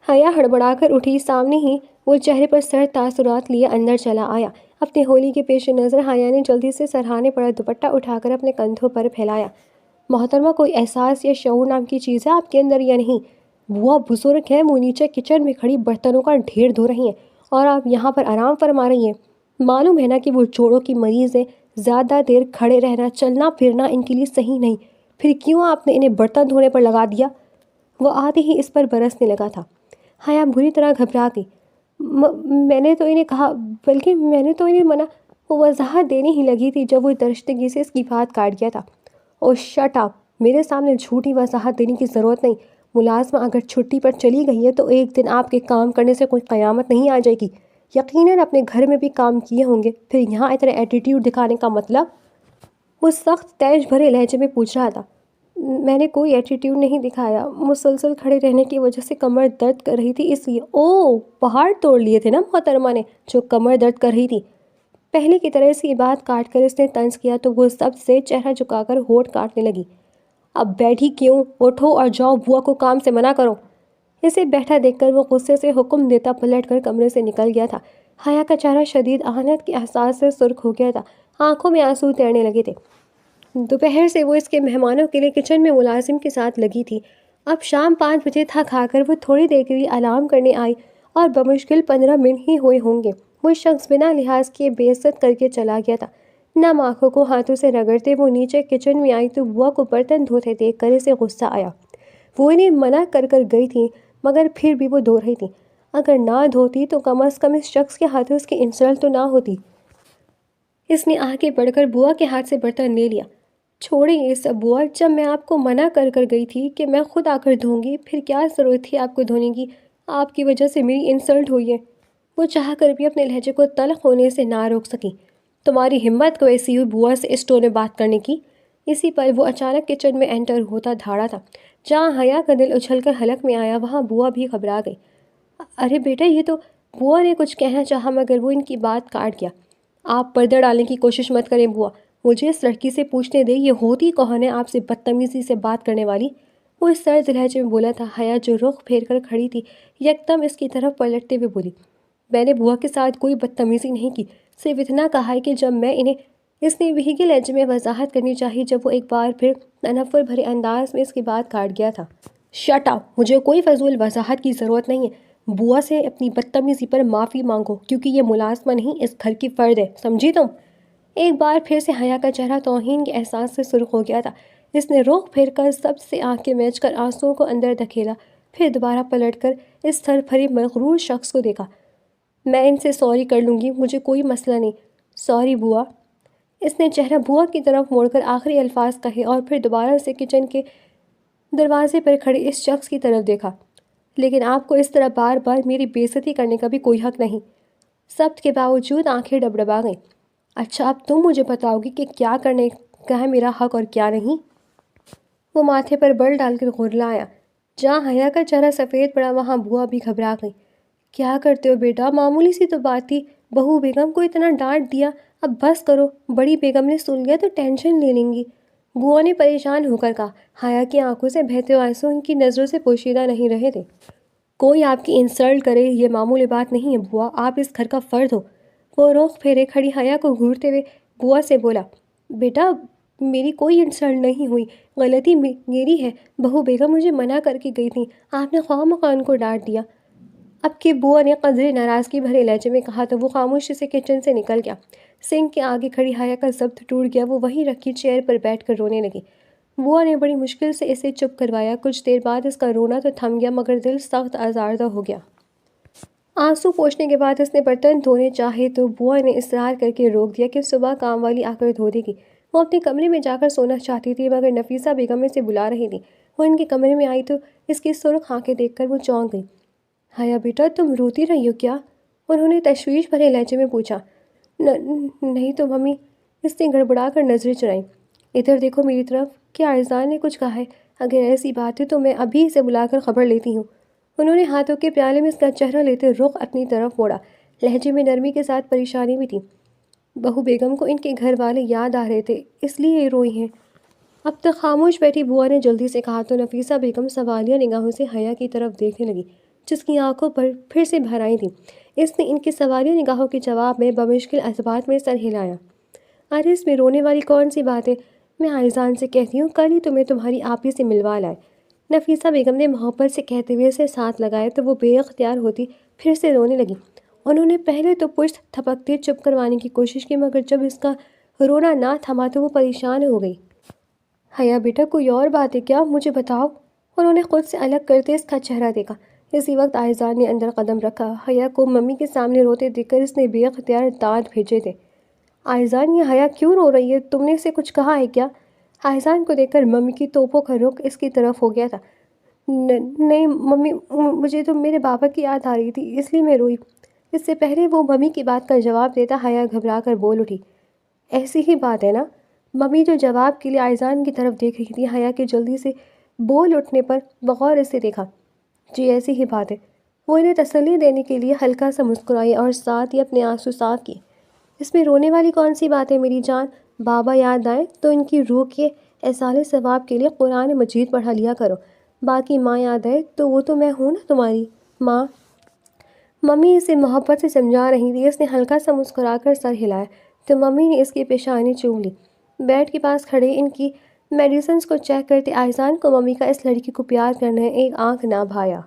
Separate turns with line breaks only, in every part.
حیا ہڑبڑا کر اٹھی، سامنے ہی وہ چہرے پر سرد تاثرات لیے اندر چلا آیا۔ اپنی ہولی کے پیش نظر حیا نے جلدی سے سرہانے پڑا دوپٹہ اٹھا کر اپنے کندھوں پر پھیلایا۔ محترمہ، کوئی احساس یا شعور نام کی چیز ہے آپ کے اندر یا نہیں؟ بوا بزرگ ہیں، وہ نیچے کچن میں کھڑی برتنوں کا ڈھیر دھو رہی ہیں اور آپ یہاں پر آرام فرما رہی ہیں۔ معلوم ہے نا کہ وہ جوڑوں کی مریض ہیں، زیادہ دیر کھڑے رہنا، چلنا پھرنا ان کے لیے صحیح نہیں، پھر کیوں آپ نے انہیں برتن دھونے پر لگا دیا؟ وہ آتے ہی اس پر برسنے لگا تھا۔ حیا بری طرح گھبرا گئی۔ میں نے تو انہیں کہا، بلکہ میں نے تو انہیں منع، وہ وضاحت دینے ہی لگی تھی جب وہ درشتگی سے اس کی بات کاٹ گیا تھا۔ او شٹ اپ، میرے سامنے جھوٹی وضاحت دینے کی ضرورت نہیں۔ ملازمہ اگر چھٹی پر چلی گئی ہے تو ایک دن آپ کے کام کرنے سے کوئی قیامت نہیں آ جائے گی۔ یقیناً اپنے گھر میں بھی کام کیے ہوں گے، پھر یہاں اتنا ایٹیٹیوڈ دکھانے کا مطلب؟ وہ سخت تیز بھرے لہجے میں پوچھ رہا تھا۔ میں نے کوئی ایٹیٹیوڈ نہیں دکھایا، مسلسل کھڑے رہنے کی وجہ سے کمر درد کر رہی تھی اس لیے۔ اوہ، پہاڑ توڑ لیے تھے نا محترمہ نے جو کمر درد کر رہی تھی؟ پہلے کی طرح اس کی بات کاٹ کر اس نے طنز کیا تو وہ سب سے چہرہ جھکا کر ہونٹ کاٹنے لگی۔ اب بیٹھی کیوں؟ اٹھو اور جاؤ بوا کو کام سے منع کرو۔ اسے بیٹھا دیکھ کر وہ غصے سے حکم دیتا پلٹ کر کمرے سے نکل گیا تھا۔ حیا کا چہرہ شدید آہنت کے احساس سے سرخ ہو گیا تھا، آنکھوں میں آنسو تیرنے لگے تھے۔ دوپہر سے وہ اس کے مہمانوں کے لیے کچن میں ملازم کے ساتھ لگی تھی۔ اب شام 5 بجے تھا کھا کر وہ تھوڑی دیر کے لیے آرام کرنے آئی اور بمشکل 15 منٹ ہی ہوئے ہوں گے وہ شخص بنا لحاظ کیے بے عزت کر کے چلا گیا تھا۔ نم آنکھوں کو ہاتھوں سے رگڑتے وہ نیچے کچن میں آئی تو بوا کو برتن دھوتے دیکھ کر اسے غصہ آیا۔ وہ انہیں منع کر کر گئی تھی مگر پھر بھی وہ دھو رہی تھی۔ اگر نہ دھوتی تو کم از کم اس شخص کے ہاتھوں اس کی انسلٹ تو نہ ہوتی۔ اس نے آگے بڑھ کر بوا کے ہاتھ سے برتن لے لیا۔ چھوڑیں یہ سب بوا، جب میں آپ کو منع کر کر گئی تھی کہ میں خود آ کر دھوں گی، پھر کیا ضرورت تھی آپ کو دھونے کی؟ آپ کی وجہ سے میری انسلٹ ہوئی ہے۔ وہ چاہ کر بھی اپنے لہجے کو تلخ ہونے سے نہ روک سکی۔ تمہاری ہمت کو ایسی ہوئی بوا سے اس ٹون میں بات کرنے کی؟ اسی پر وہ اچانک کچن میں انٹر ہوتا دھاڑا تھا۔ جہاں حیا کا دل اچھل کر حلق میں آیا وہاں بوا بھی گھبرا گئی۔ ارے بیٹا یہ تو، بوا نے کچھ کہنا چاہا مگر وہ ان کی بات کاٹ گیا۔ آپ پردہ ڈالنے کی کوشش مت کریں بوا، مجھے اس لڑکی سے پوچھنے دے یہ ہوتی کون ہے آپ سے بدتمیزی سے بات کرنے والی؟ وہ اس سرد لہجے میں بولا تھا۔ حیا جو رخ پھیر کر کھڑی تھی یکدم اس کی طرف پلٹتے ہوئے بولی، میں نے بوا کے ساتھ کوئی بدتمیزی نہیں کی، صرف اتنا کہا ہے کہ جب میں انہیں، اس نے وہی کے لہجے میں وضاحت کرنی چاہی جب وہ ایک بار پھر تنفر بھرے انداز میں اس کی بات کاٹ گیا تھا۔ شٹ اپ، مجھے کوئی فضول وضاحت کی ضرورت نہیں ہے۔ بوا سے اپنی بدتمیزی پر معافی مانگو کیونکہ یہ ملازمہ نہیں اس گھر کی فرد ہے، سمجھی تم؟ ایک بار پھر سے حیا کا چہرہ توہین کے احساس سے سرخ ہو گیا تھا۔ اس نے رخ پھیر کر سب سے آنکھیں میچ کر آنسوؤں کو اندر دھکیلا، پھر دوبارہ پلٹ کر اس سرپھری مغرور شخص کو دیکھا۔ میں ان سے سوری کر لوں گی، مجھے کوئی مسئلہ نہیں۔ سوری بوا؟ اس نے چہرہ بوا کی طرف موڑ کر آخری الفاظ کہے اور پھر دوبارہ سے کچن کے دروازے پر کھڑے اس شخص کی طرف دیکھا۔ لیکن آپ کو اس طرح بار بار میری بے عزتی کرنے کا بھی کوئی حق نہیں۔ ضبط کے باوجود آنکھیں ڈبڈبا گئیں۔ اچھا اب تم مجھے بتاؤ گی کہ کیا کرنے کا ہے میرا حق اور کیا نہیں؟ وہ ماتھے پر بل ڈال کر غرلایا۔ جہاں حیا کا چہرہ سفید پڑا وہاں بوا بھی گھبرا گئی۔ کیا کرتے ہو بیٹا، معمولی سی تو بات تھی، بہو بیگم کو اتنا ڈانٹ دیا، اب بس کرو، بڑی بیگم نے سن لیا تو ٹینشن لے لیں گی، بوا نے پریشان ہو کر کہا۔ حیا کی آنکھوں سے بہتے ہوئے آنسو ان کی نظروں سے پوشیدہ نہیں رہے تھے۔ کوئی آپ کی انسلٹ کرے یہ معمولی بات نہیں ہے بوا، آپ اس گھر کا فرد ہو۔ وہ رخ پھیرے کھڑی حیا کو گھورتے ہوئے بوا سے بولا، بیٹا میری کوئی انسلٹ نہیں ہوئی، غلطی میری ہے، بہو بیگم مجھے منع کر کے گئی تھیں، آپ نے خواہ مخواہ ان کو ڈانٹ دیا۔ اب کہ بوا نے قدرے ناراضگی بھرے لہجے میں کہا تو وہ خاموشی سے کچن سے نکل گیا۔ سنک کے آگے کھڑی حیا کا ضبط ٹوٹ گیا، وہ وہیں رکھی چیئر پر بیٹھ کر رونے لگی۔ بوا نے بڑی مشکل سے اسے چپ کروایا، کچھ دیر بعد اس کا رونا تو تھم گیا مگر دل سخت آزاردہ ہو گیا۔ آنسو پوچھنے کے بعد اس نے برتن دھونے چاہے تو بوا نے اصرار کر کے روک دیا کہ صبح کام والی آ کر دھو دے گی۔ وہ اپنے کمرے میں جا کر سونا چاہتی تھی مگر نفیسہ بیگم اسے بلا رہی تھی۔ وہ ان کے کمرے میں آئی تو اس کی سرخ آنکھیں دیکھ کر وہ چونک گئی۔ حیا بیٹا تم روتی رہی ہو کیا؟ انہوں نے تشویش بھرے لہجے میں پوچھا۔ نہیں تو ممی، اس نے گڑبڑا کر نظریں چرائیں۔ ادھر دیکھو میری طرف، کیا ارزان نے کچھ کہا ہے؟ اگر ایسی بات ہے تو میں ابھی اسے بلا کر خبر لیتی ہوں۔ انہوں نے ہاتھوں کے پیالے میں اس کا چہرہ لیتے رخ اپنی طرف موڑا، لہجے میں نرمی کے ساتھ پریشانی بھی تھی۔ بہو بیگم کو ان کے گھر والے یاد آ رہے تھے اس لیے یہ روئی ہیں۔ اب تک خاموش بیٹھی بوا نے جلدی سے کہا تو نفیسہ بیگم سوالیہ نگاہوں سے حیا کی طرف دیکھنے لگی۔ جس کی آنکھوں پر پھر سے بھر آئی تھی۔ اس نے ان کی سوالیہ نگاہوں کے جواب میں بمشکل اسبات میں سر ہلایا۔ ارے اس میں رونے والی کون سی بات ہے؟ میں آئزان سے کہتی ہوں کل ہی تمہیں تمہاری آپی سے ملوا لائے۔ نفیسہ بیگم نے محبت سے کہتے ہوئے اسے ساتھ لگائے تو وہ بے اختیار ہوتی پھر سے رونے لگی۔ انہوں نے پہلے تو پشت تھپکتے چپ کروانے کی کوشش کی، مگر جب اس کا رونا نہ تھما تو وہ پریشان ہو گئی۔ حیا بیٹا کوئی اور بات ہے کیا؟ مجھے بتاؤ۔ انہوں نے خود سے الگ کرتے اس کا چہرہ دیکھا۔ اسی وقت آئزان نے اندر قدم رکھا۔ حیا کو ممی کے سامنے روتے دیکھ کر اس نے بے اختیار دانت بھیجے تھے۔ آئزان یہ حیا کیوں رو رہی ہے؟ تم نے اسے کچھ کہا ہے کیا؟ آئزان کو دیکھ کر ممی کی توپوں کا رخ اس کی طرف ہو گیا تھا۔ نہیں ممی، مجھے تو میرے بابا کی یاد آ رہی تھی اس لیے میں روئی۔ اس سے پہلے وہ ممی کی بات کا جواب دیتا حیا گھبرا کر بول اٹھی۔ ایسی ہی بات ہے نا؟ ممی جو جواب کے لیے آئزان کی طرف دیکھ رہی تھی، حیا کے جلدی سے بول اٹھنے پر بغور اسے دیکھا۔ جی ایسی ہی بات ہے۔ وہ انہیں تسلی دینے کے لیے ہلکا سا مسکرائی اور ساتھ ہی اپنے آنسو صاف کیے۔ اس میں رونے والی کون سی بات ہے میری جان؟ بابا یاد آئے تو ان کی روح کے ایصال ثواب کے لیے قرآن مجید پڑھا لیا کرو۔ باقی ماں یاد آئے تو وہ تو میں ہوں نا تمہاری ماں۔ ممی اسے محبت سے سمجھا رہی تھی۔ اس نے ہلکا سا مسکرا کر سر ہلایا تو ممی نے اس کی پیشانی چوم لی۔ بیڈ کے پاس کھڑے ان کی میڈیسنز کو چیک کرتے آئزان کو ممی کا اس لڑکی کو پیار کرنے ایک آنکھ نہ بھایا۔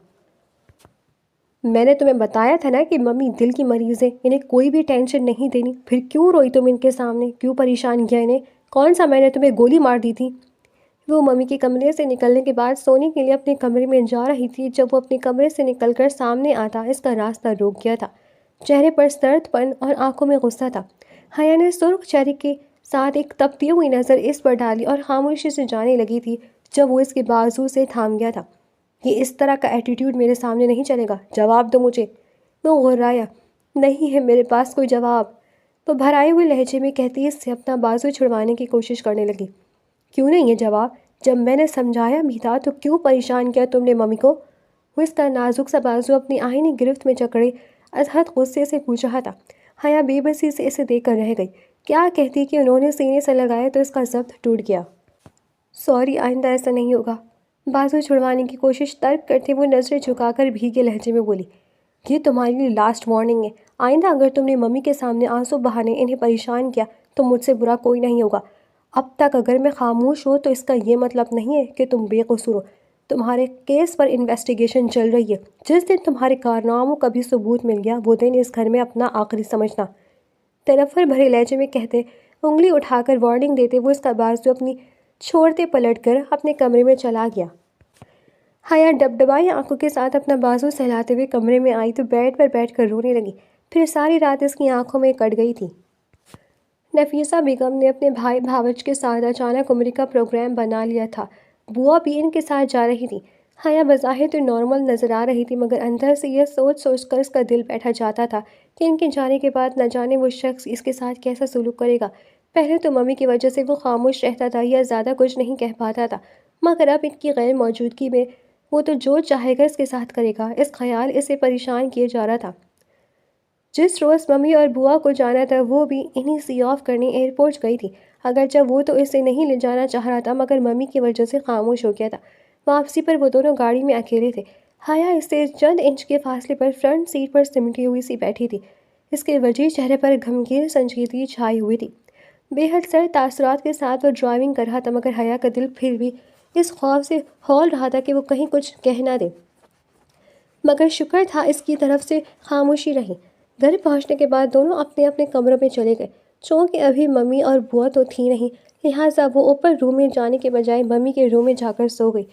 میں نے تمہیں بتایا تھا نا کہ ممی دل کی مریض ہے، انہیں کوئی بھی ٹینشن نہیں دینی۔ پھر کیوں روئی تم ان کے سامنے؟ کیوں پریشان کیا انہیں؟ کون سا میں نے تمہیں گولی مار دی تھی؟ وہ ممی کے کمرے سے نکلنے کے بعد سونے کے لیے اپنے کمرے میں جا رہی تھی۔ جب وہ اپنے کمرے سے نکل کر سامنے آتا اس کا راستہ روک گیا تھا۔ چہرے پر سرد پن اور آنکھوں میں غصہ تھا۔ حیا نے سرخ چہرے کے ساتھ ایک تپتی ہوئی نظر اس پر ڈالی اور خاموشی سے جانے لگی تھی جب وہ اس کے بازو سے تھام گیا تھا۔ یہ اس طرح کا ایٹیٹیوڈ میرے سامنے نہیں چلے گا، جواب دو مجھے۔ وہ غرایا۔ نہیں ہے میرے پاس کوئی جواب۔ وہ بھرائے ہوئے لہجے میں کہتی اس سے اپنا بازو چھڑوانے کی کوشش کرنے لگی۔ کیوں نہیں ہے جواب؟ جب میں نے سمجھایا بھی تھا تو کیوں پریشان کیا تم نے ممی کو؟ وہ اس کا نازک سا بازو اپنی آہنی گرفت میں جکڑے ازحد غصے سے پوچھ رہا تھا۔ حیا بے بسی سے اسے دیکھ کر رہ گئی۔ کیا کہتی کہ انہوں نے سینے سے لگایا تو اس کا ضبط ٹوٹ گیا۔ سوری، آئندہ ایسا نہیں ہوگا۔ بازو چھڑوانے کی کوشش ترک کرتے وہ نظریں جھکا کر بھیگے لہجے میں بولی۔ یہ تمہارے لیے لاسٹ وارننگ ہے۔ آئندہ اگر تم نے ممی کے سامنے آنسو بہانے انہیں پریشان کیا تو مجھ سے برا کوئی نہیں ہوگا۔ اب تک اگر میں خاموش ہوں تو اس کا یہ مطلب نہیں ہے کہ تم بے قصور ہو۔ تمہارے کیس پر انویسٹیگیشن چل رہی ہے۔ جس دن تمہارے کارناموں کا بھی ثبوت مل گیا وہ دن اس گھر میں اپنا آخری سمجھنا۔ تنفر بھرے لہجے میں کہتے انگلی اٹھا کر وارننگ دیتے وہ اس کا بازو اپنی چھوڑتے پلٹ کر اپنے کمرے میں چلا گیا۔ حیا ڈبڈبائی آنکھوں کے ساتھ اپنا بازو سہلاتے ہوئے کمرے میں آئی تو بیڈ پر بیٹھ کر رونے لگی۔ پھر ساری رات اس کی آنکھوں میں کٹ گئی تھی۔ نفیسہ بیگم نے اپنے بھائی بھاوج کے ساتھ اچانک عمرے کا پروگرام بنا لیا تھا۔ بوا بھی ان کے ساتھ جا رہی تھی۔ حیا بظاہر تو نارمل نظر آ رہی تھی مگر اندر سے یہ سوچ سوچ کر اس کا دل بیٹھا جاتا تھا کہ ان کے جانے کے بعد نہ جانے وہ شخص اس کے ساتھ کیسا سلوک کرے گا۔ پہلے تو ممی کی وجہ سے وہ خاموش رہتا تھا یا زیادہ کچھ نہیں کہہ پاتا تھا، مگر اب ان کی غیر موجودگی میں وہ تو جو چاہے گا اس کے ساتھ کرے گا۔ اس خیال اسے پریشان کیے جا رہا تھا۔ جس روز ممی اور بوا کو جانا تھا وہ بھی انہیں سی آف کرنے ایئرپورٹ گئی تھی، اگرچہ وہ تو اسے نہیں لے جانا چاہ رہا تھا مگر ممی کی وجہ سے خاموش ہو گیا تھا۔ واپسی پر وہ دونوں گاڑی میں اکیلے تھے۔ حیا اس سے چند انچ کے فاصلے پر فرنٹ سیٹ پر سمٹی ہوئی سی بیٹھی تھی۔ اس کے وجیح چہرے پر غمگین سنجیدگی چھائی ہوئی تھی۔ بے حد سرد تاثرات کے ساتھ وہ ڈرائیونگ کر رہا تھا مگر حیا کا دل پھر بھی اس خوف سے ہول رہا تھا کہ وہ کہیں کچھ کہہ نہ دے، مگر شکر تھا اس کی طرف سے خاموشی رہی۔ گھر پہنچنے کے بعد دونوں اپنے اپنے کمروں میں چلے گئے۔ چونکہ ابھی ممی اور بوا تو تھی نہیں لہٰذا وہ اوپر روم میں جانے کے بجائے ممی کے روم میں جا کر سو گئی۔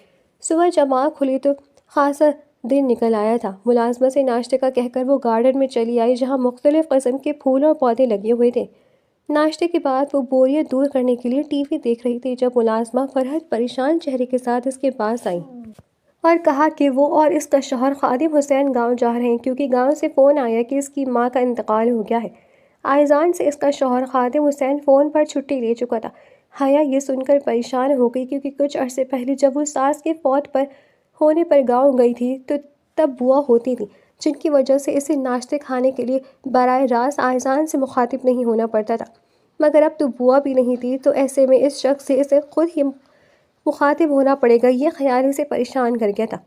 صبح جب آنکھ کھلی تو خاصا دن نکل آیا تھا۔ ملازمہ سے ناشتے کا کہہ کر وہ گارڈن میں چلی آئی جہاں مختلف قسم کے پھول اور پودے لگے ہوئے تھے۔ ناشتے کے بعد وہ بوریت دور کرنے کے لیے ٹی وی دیکھ رہی تھی جب ملازمہ فرحت پریشان چہرے کے ساتھ اس کے پاس آئی اور کہا کہ وہ اور اس کا شوہر خادم حسین گاؤں جا رہے ہیں کیونکہ گاؤں سے فون آیا کہ اس کی ماں کا انتقال ہو گیا ہے۔ آئزان سے اس کا شوہر خادم حسین فون پر چھٹی لے چکا تھا۔ حیا یہ سن کر پریشان ہو گئی کیونکہ کچھ عرصے پہلے جب وہ ساس کے فوت پر ہونے پر گاؤں گئی تھی تو تب بوا ہوتی تھی جن کی وجہ سے اسے ناشتے کھانے کے لیے براہ راست آئزان سے مخاطب نہیں ہونا پڑتا تھا، مگر اب تو بوا بھی نہیں تھی تو ایسے میں اس شخص سے اسے خود ہی مخاطب ہونا پڑے گا۔ یہ خیال اسے پریشان کر گیا تھا۔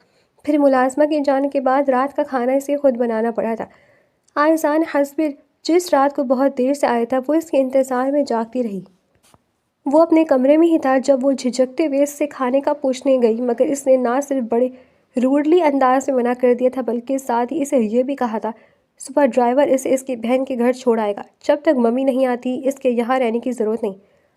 پھر ملازمہ کے جانے کے بعد رات کا کھانا اسے خود بنانا پڑا تھا۔ آئزان حسبر جس رات کو بہت دیر سے آیا تھا وہ اس کے انتظار میں جاگتی رہی۔ وہ اپنے کمرے میں ہی تھا جب وہ جھجکتے ہوئے اس سے کھانے کا پوچھنے گئی، مگر اس نے نہ صرف بڑے روڈلی انداز میں منع کر دیا تھا بلکہ ساتھ ہی اسے یہ بھی کہا تھا صبح ڈرائیور اسے اس کی بہن کے گھر چھوڑ آئے گا، جب تک ممی نہیں آتی اس کے یہاں رہنے کی ضرورت نہیں۔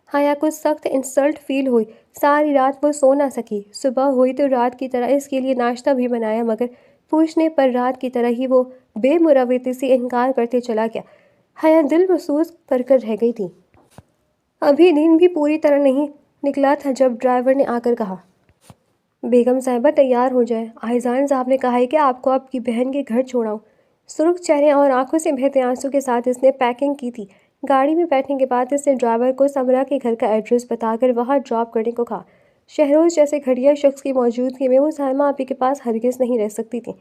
حیا کو سخت انسلٹ فیل ہوئی۔ ساری رات وہ سو نہ سکی۔ صبح ہوئی تو رات کی طرح اس کے لیے ناشتہ بھی بنایا، مگر پوچھنے پر رات کی طرح ہی وہ بے مروتی سے انکار کرتے چلا گیا۔ حیا دل محسوس کر رہ گئی تھی۔ ابھی دن بھی پوری طرح نہیں نکلا تھا جب ڈرائیور نے آ کر کہا، بیگم صاحبہ تیار ہو جائیں، آئزان صاحب نے کہا ہے کہ آپ کو آپ کی بہن کے گھر چھوڑاؤں۔ سرخ چہرے اور آنکھوں سے بہتے آنسو کے ساتھ اس نے پیکنگ کی تھی۔ گاڑی میں بیٹھنے کے بعد اس نے ڈرائیور کو سمرا کے گھر کا ایڈریس بتا کر وہاں ڈراپ کرنے کو کہا۔ شہروز جیسے گھٹیا شخص کی موجودگی میں وہ سائمہ آپی کے پاس ہرگز نہیں رہ سکتی تھی،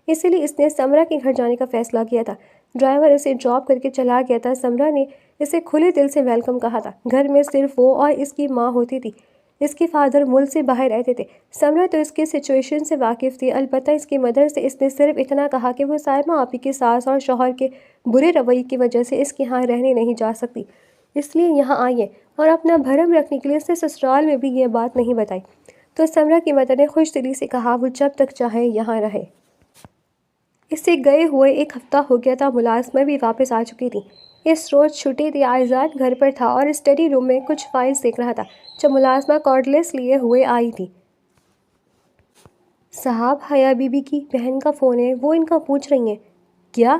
اسی لیے اس نے سمرا کے گھر جانے کا فیصلہ کیا تھا۔ ڈرائیور اسے ڈراپ کر کے چلا گیا تھا۔ سمرا نے اسے کھلے دل سے ویلکم کہا تھا۔ گھر میں صرف وہ اور اس کی ماں ہوتی تھی۔ اس کے فادر ملک سے باہر رہتے تھے۔ سمرا تو اس کی سچویشن سے واقف تھی، البتہ اس کی مدر سے اس نے صرف اتنا کہا کہ وہ سائمہ آپی کے ساس اور شوہر کے برے رویے کی وجہ سے اس کے ہاں رہنے نہیں جا سکتی، اس لیے یہاں آئی ہے، اور اپنا بھرم رکھنے کے لیے اس نے سسرال میں بھی یہ بات نہیں بتائی۔ تو سمرا کی مدر نے خوش دلی سے کہا وہ جب تک چاہے یہاں رہے۔ اس سے گئے ہوئے ایک ہفتہ ہو گیا تھا۔ ملازمہ بھی واپس آ چکی تھی۔ اس روز چھٹی تھی۔ آئزان گھر پر تھا اور اسٹڈی روم میں کچھ فائلز دیکھ رہا تھا جب ملازمہ کارڈلیس لیے ہوئے آئی تھی۔ صاحب، حیا بی بی کی بہن کا فون ہے، وہ ان کا پوچھ رہی ہیں۔ کیا؟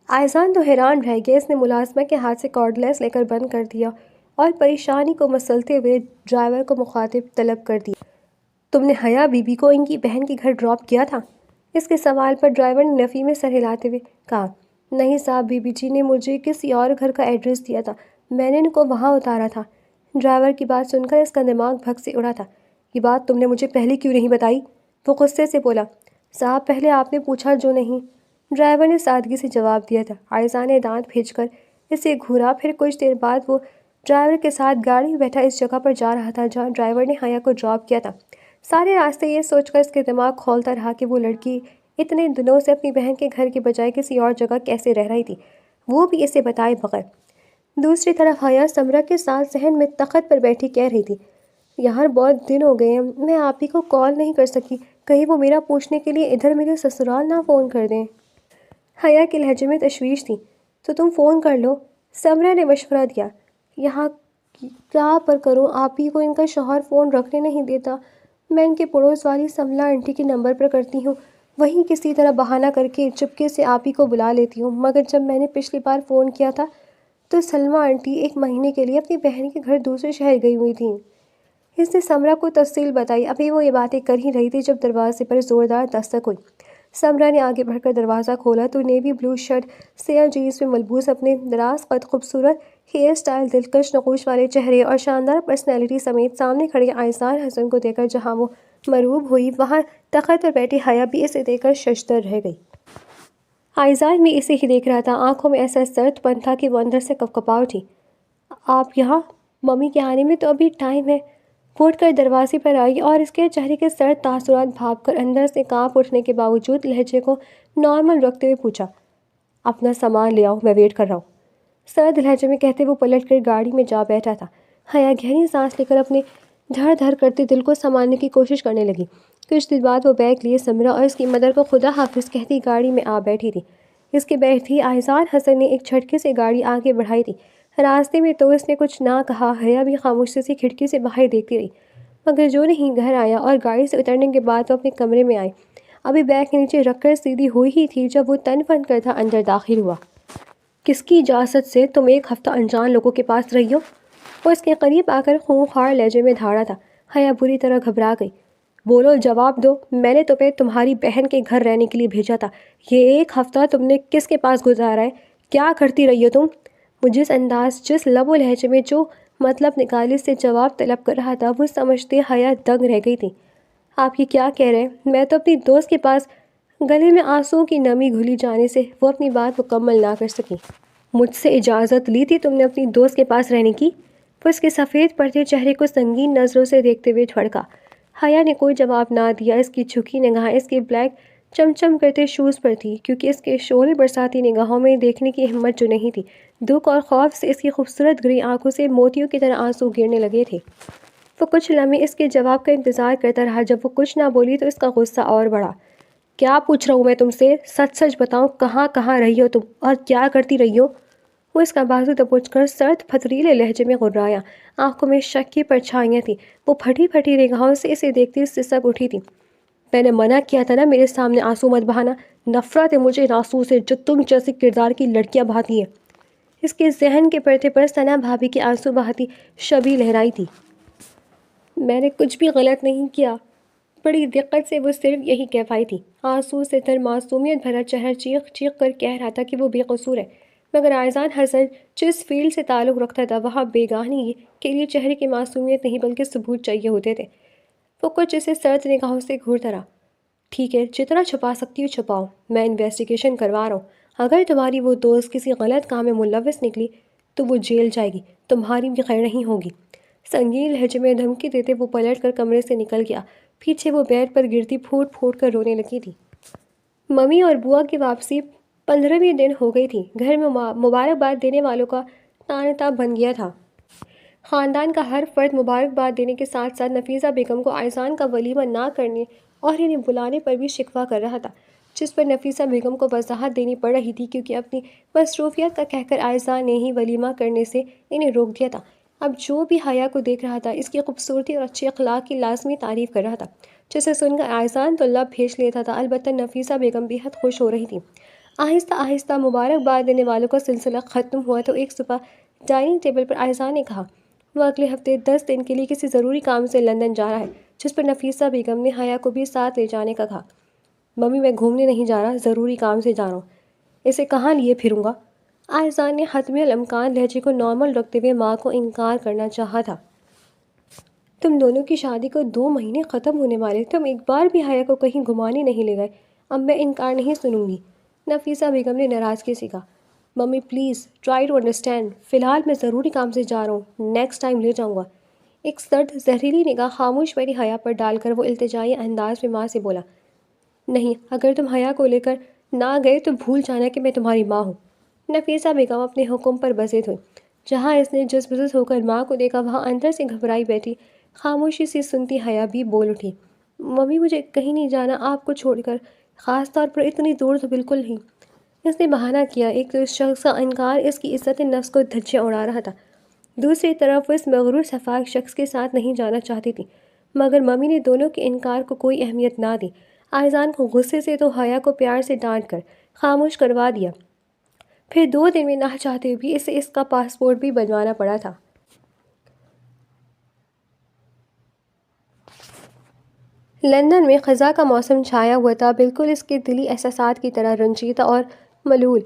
آئزان تو حیران رہ گیا۔ اس نے ملازمہ کے ہاتھ سے کارڈلیس لے کر بند کر دیا اور پریشانی کو مسلتے ہوئے ڈرائیور کو مخاطب طلب کر دیا۔ تم نے حیا بی بی کو ان کی بہن کے گھر ڈراپ کیا تھا؟ اس کے سوال پر ڈرائیور نے نفی میں سر ہلاتے ہوئے کہا، نہیں صاحب، بی بی جی نے مجھے کسی اور گھر کا ایڈریس دیا تھا، میں نے ان کو وہاں اتارا تھا۔ ڈرائیور کی بات سن کر اس کا دماغ بھگ سے اڑا تھا۔ یہ بات تم نے مجھے پہلے کیوں نہیں بتائی؟ وہ غصے سے بولا۔ صاحب، پہلے آپ نے پوچھا جو نہیں، ڈرائیور نے سادگی سے جواب دیا تھا۔ آئزان نے دانت بھینچ کر اسے گھورا۔ پھر کچھ دیر بعد وہ ڈرائیور کے ساتھ گاڑی میں بیٹھا اس جگہ پر جا رہا تھا جہاں ڈرائیور نے حیا کو ڈراپ کیا تھا۔ سارے راستے یہ سوچ کر اس کے دماغ کھولتا رہا کہ وہ لڑکی اتنے دنوں سے اپنی بہن کے گھر کے بجائے کسی اور جگہ کیسے رہ رہی تھی، وہ بھی اسے بتائے بغیر۔ دوسری طرف حیا سمرا کے ساتھ صحن میں تخت پر بیٹھی کہہ رہی تھی، یار بہت دن ہو گئے ہیں، میں آپ ہی کو کال نہیں کر سکی، کہیں وہ میرا پوچھنے کے لیے ادھر میرے سسرال نہ فون کر دیں۔ حیا کے لہجے میں تشویش تھی۔ تو تم فون کر لو، سمرا نے مشورہ دیا۔ یہاں کیا پر کروں، آپ ہی کو ان کا شوہر فون رکھنے نہیں دیتا، میں ان کے پڑوس والی سملا آنٹی کے نمبر پر کرتی ہوں، وہیں کسی طرح بہانہ کر کے چپکے سے آپ ہی کو بلا لیتی ہوں، مگر جب میں نے پچھلی بار فون کیا تھا تو سلمیٰ آنٹی 1 مہینے کے لیے اپنی بہن کے گھر دوسرے شہر گئی ہوئی تھیں۔ اس نے سمرا کو تفصیل بتائی۔ ابھی وہ یہ باتیں کر ہی رہی تھی جب دروازے پر زوردار دستک ہوئی۔ سمرا نے آگے بڑھ کر دروازہ کھولا تو نیوی بلو شرٹ، سیاہ جینس میں ملبوس، اپنے دراز قد، خوبصورت ہیئر سٹائل، دلکش نقوش والے چہرے اور شاندار پرسنالٹی سمیت سامنے کھڑے آئزان حسن کو دیکھ کر جہاں وہ مرعوب ہوئی، وہاں تخت پر بیٹھی حیا بھی اسے دیکھ کر ششدر رہ گئی۔ آئزان بھی اسے ہی دیکھ رہا تھا، آنکھوں میں ایسا سرد پن تھا کہ وہ اندر سے کپکپا اٹھی۔ آپ یہاں؟ ممی کے آنے میں تو ابھی ٹائم ہے۔ وہ اٹھ کر دروازے پر آئی اور اس کے چہرے کے سرد تاثرات بھاپ کر اندر سے کانپ اٹھنے کے باوجود لہجے کو نارمل رکھتے ہوئے پوچھا، اپنا سامان لے آؤ، میں ویٹ کر رہا ہوں۔ سرد لہجے میں کہتے وہ پلٹ کر گاڑی میں جا بیٹھا تھا۔ حیا گہری سانس لے کر اپنے دھڑ دھڑ کرتے دل کو سنبھالنے کی کوشش کرنے لگی۔ کچھ دیر بعد وہ بیگ لیے سمرا اور اس کی مدر کو خدا حافظ کہتی گاڑی میں آ بیٹھی تھی۔ اس کے بیٹھتے ہی آئزان حسن نے ایک جھٹکے سے گاڑی آگے بڑھائی تھی۔ راستے میں تو اس نے کچھ نہ کہا۔ حیا بھی خاموشی سے کھڑکی سے باہر دیکھتی رہی، مگر جو نہیں گھر آیا اور گاڑی سے اترنے کے بعد وہ اپنے کمرے میں آئی۔ ابھی بیگ کے نیچے رکھ کر سیدھی ہوئی ہی تھی جب وہ تن فن کرتا اندر داخل ہوا۔ کس کی اجازت سے تم 1 ہفتہ انجان لوگوں کے پاس رہی ہو؟ وہ اس کے قریب آ کر خونخوار لہجے میں دھاڑا تھا۔ حیا بری طرح گھبرا گئی۔ بولو، جواب دو، میں نے تمہیں تمہاری بہن کے گھر رہنے کے لیے بھیجا تھا، یہ 1 ہفتہ تم نے کس کے پاس گزارا ہے؟ کیا کرتی رہی ہو تم؟ وہ جس انداز، جس لب و لہجے میں جو مطلب نکالی سے جواب طلب کر رہا تھا وہ سمجھتے حیا دنگ رہ گئی تھی۔ آپ یہ کیا کہہ رہے ہیں؟ میں تو اپنی دوست کے پاس۔ گلے میں آنسوؤں کی نمی گھلی جانے سے وہ اپنی بات مکمل نہ کر سکی۔ مجھ سے اجازت لی تھی تم نے اپنی دوست کے پاس رہنے کی؟ وہ اس کے سفید پڑتے چہرے کو سنگین نظروں سے دیکھتے ہوئے بھڑکا۔ حیا نے کوئی جواب نہ دیا۔ اس کی جھکی نگاہیں اس کے بلیک چمچم کرتے شوز پر تھی، کیونکہ اس کے شعلے برساتی نگاہوں میں دیکھنے کی ہمت جو نہیں تھی۔ دکھ اور خوف سے اس کی خوبصورت گرین آنکھوں سے موتیوں کی طرح آنسو گرنے لگے تھے۔ وہ کچھ لمحے اس کے جواب کا انتظار کرتا رہا۔ جب وہ کچھ نہ بولی تو اس کا غصہ اور بڑھا۔ کیا پوچھ رہا ہوں میں تم سے؟ سچ سچ بتاؤ، کہاں رہی ہو تم اور کیا کرتی رہی ہو؟ وہ اس کا بازو دبوچ کر سرد پھتریلے لہجے میں غرایا۔ آنکھوں میں شک کی پرچھائیاں تھیں۔ وہ پھٹی پھٹی نگاہوں سے اسے دیکھتی سسک اٹھی تھی۔ میں نے منع کیا تھا نا میرے سامنے آنسو مت بہانا۔ نفرت ہے مجھے ان آنسو سے جو تم جیسے کردار کی لڑکیاں بہاتی ہیں۔ اس کے ذہن کے پردے پر ثنا بھابھی کی آنسو بہاتی شبیہ لہرائی تھی۔ میں نے کچھ بھی غلط نہیں کیا۔ بڑی دقت سے وہ صرف یہی کہہ پائی تھی۔ آنسو سے تر معصومیت بھرا چہرہ چیخ چیخ کر کہہ رہا تھا کہ وہ بے قصور ہے، مگر آئزان حسن جس فیلڈ سے تعلق رکھتا تھا وہاں بیگانگی کے لیے چہرے کی معصومیت نہیں بلکہ ثبوت چاہیے ہوتے تھے۔ وہ کچھ اسے سرد نگاہوں سے گھورتا رہا۔ ٹھیک ہے، جتنا چھپا سکتی ہو چھپاؤ، میں انویسٹیگیشن کروا رہا ہوں۔ اگر تمہاری وہ دوست کسی غلط کام میں ملوث نکلی تو وہ جیل جائے گی، تمہاری بھی خیر نہیں ہوگی۔ سنگین لہجے میں دھمکی دیتے وہ پلٹ کر کمرے سے نکل گیا۔ پیچھے وہ بیڈ پر گرتی پھوٹ پھوٹ کر رونے لگی تھی۔ ممی اور بوا کی واپسی 15ویں دن ہو گئی تھی۔ گھر میں مبارکباد دینے والوں کا تانتا بن گیا تھا۔ خاندان کا ہر فرد مبارکباد دینے کے ساتھ ساتھ نفیسہ بیگم کو آئزان کا ولیمہ نہ کرنے اور انہیں بلانے پر بھی شکوہ کر رہا تھا، جس پر نفیسہ بیگم کو وضاحت دینی پڑ رہی تھی، کیونکہ اپنی مصروفیت کا کہہ کر آئزان نے ہی ولیمہ کرنے سے انہیں روک دیا تھا۔ اب جو بھی حیا کو دیکھ رہا تھا اس کی خوبصورتی اور اچھے اخلاق کی لازمی تعریف کر رہا تھا، جسے سن کر آئزان تو لب بھیج لیتا تھا، البتہ نفیسہ بیگم بے حد خوش ہو رہی تھی۔ آہستہ آہستہ مبارکباد دینے والوں کا سلسلہ ختم ہوا تو ایک صبح ڈائننگ ٹیبل پر آئزان نے کہا وہ اگلے ہفتے 10 دن کے لیے کسی ضروری کام سے لندن جا رہا ہے، جس پر نفیسہ بیگم نے حیا کو بھی ساتھ لے جانے کا کہا۔ ممی میں گھومنے نہیں جا رہا، ضروری کام سے جا رہا ہوں۔ اسے کہاں لیے پھروں گا؟ آئزان نے حتمی الامکان لہجے کو نارمل رکھتے ہوئے ماں کو انکار کرنا چاہا تھا۔ تم دونوں کی شادی کو 2 مہینے ختم ہونے والے، تم ایک بار بھی حیا کو کہیں گھمانے نہیں لے گئے۔ اب میں انکار نہیں سنوں گی، نفیسہ بیگم نے ناراضگی سے کہا۔ Mummy please try to understand, فی الحال میں ضروری کام سے جا رہا ہوں، نیکسٹ ٹائم لے جاؤں گا۔ ایک سرد زہریلی نگاہ خاموش بیٹھی حیا پر ڈال کر وہ التجائی انداز میں ماں سے بولا، نہیں، اگر تم حیا کو لے کر نہ گئے تو بھول جانا کہ میں تمہاری ماں ہوں۔ نفیسہ بیگم اپنے حکم پر بزد ہوئی۔ جہاں اس نے جس بزد ہو کر ماں کو دیکھا وہاں اندر سے گھبرائی بیٹھی خاموشی سے سنتی حیا بھی بول اٹھی، ممی مجھے کہیں نہیں جانا آپ کو چھوڑ کر، خاص طور پر اتنی دور تو بالکل نہیں۔ اس نے بہانہ کیا، ایک تو اس شخص کا انکار اس کی عزت نفس کو دھجیاں اڑا رہا تھا، دوسری طرف وہ اس مغرور شفاق شخص کے ساتھ نہیں جانا چاہتی تھی، مگر ممی نے دونوں کے انکار کو کوئی اہمیت نہ دی۔ آئزان کو غصے سے تو حیا کو پیار سے ڈانٹ کر خاموش کروا دیا، پھر 2 دن میں نہ چاہتے ہوئے بھی اسے اس کا پاسپورٹ بھی بنوانا پڑا تھا۔ لندن میں خزاں کا موسم چھایا ہوا تھا، بالکل اس کے دلی احساسات کی طرح رنجیدہ اور ملول۔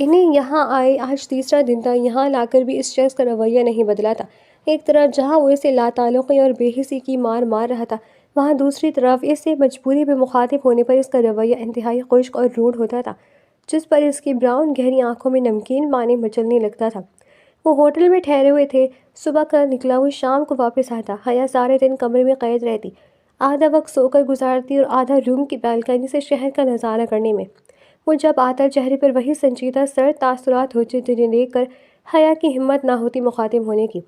انہیں یہاں آئے آج تیسرا دن تھا، یہاں لا کر بھی اس شخص کا رویہ نہیں بدلا تھا۔ ایک طرف جہاں وہ اسے لاتعلقی اور بے حسی کی مار رہا تھا، وہاں دوسری طرف اس سے مجبوری میں مخاطب ہونے پر اس کا رویہ انتہائی خشک اور روڈ ہوتا تھا، جس پر اس کی براؤن گہری آنکھوں میں نمکین پانی مچلنے لگتا تھا۔ وہ ہوٹل میں ٹھہرے ہوئے تھے، صبح کا نکلا وہ شام کو واپس آتا۔ حیا سارے دن کمرے میں قید رہتی، آدھا وقت سو کر گزارتی اور آدھا روم کی بالکنی سے شہر کا نظارہ کرنے میں۔ وہ جب آتا چہرے پر وہی سنجیدہ سرد تاثرات ہوتے جنہیں دیکھ کر حیا کی ہمت نہ ہوتی مخاطب ہونے کی۔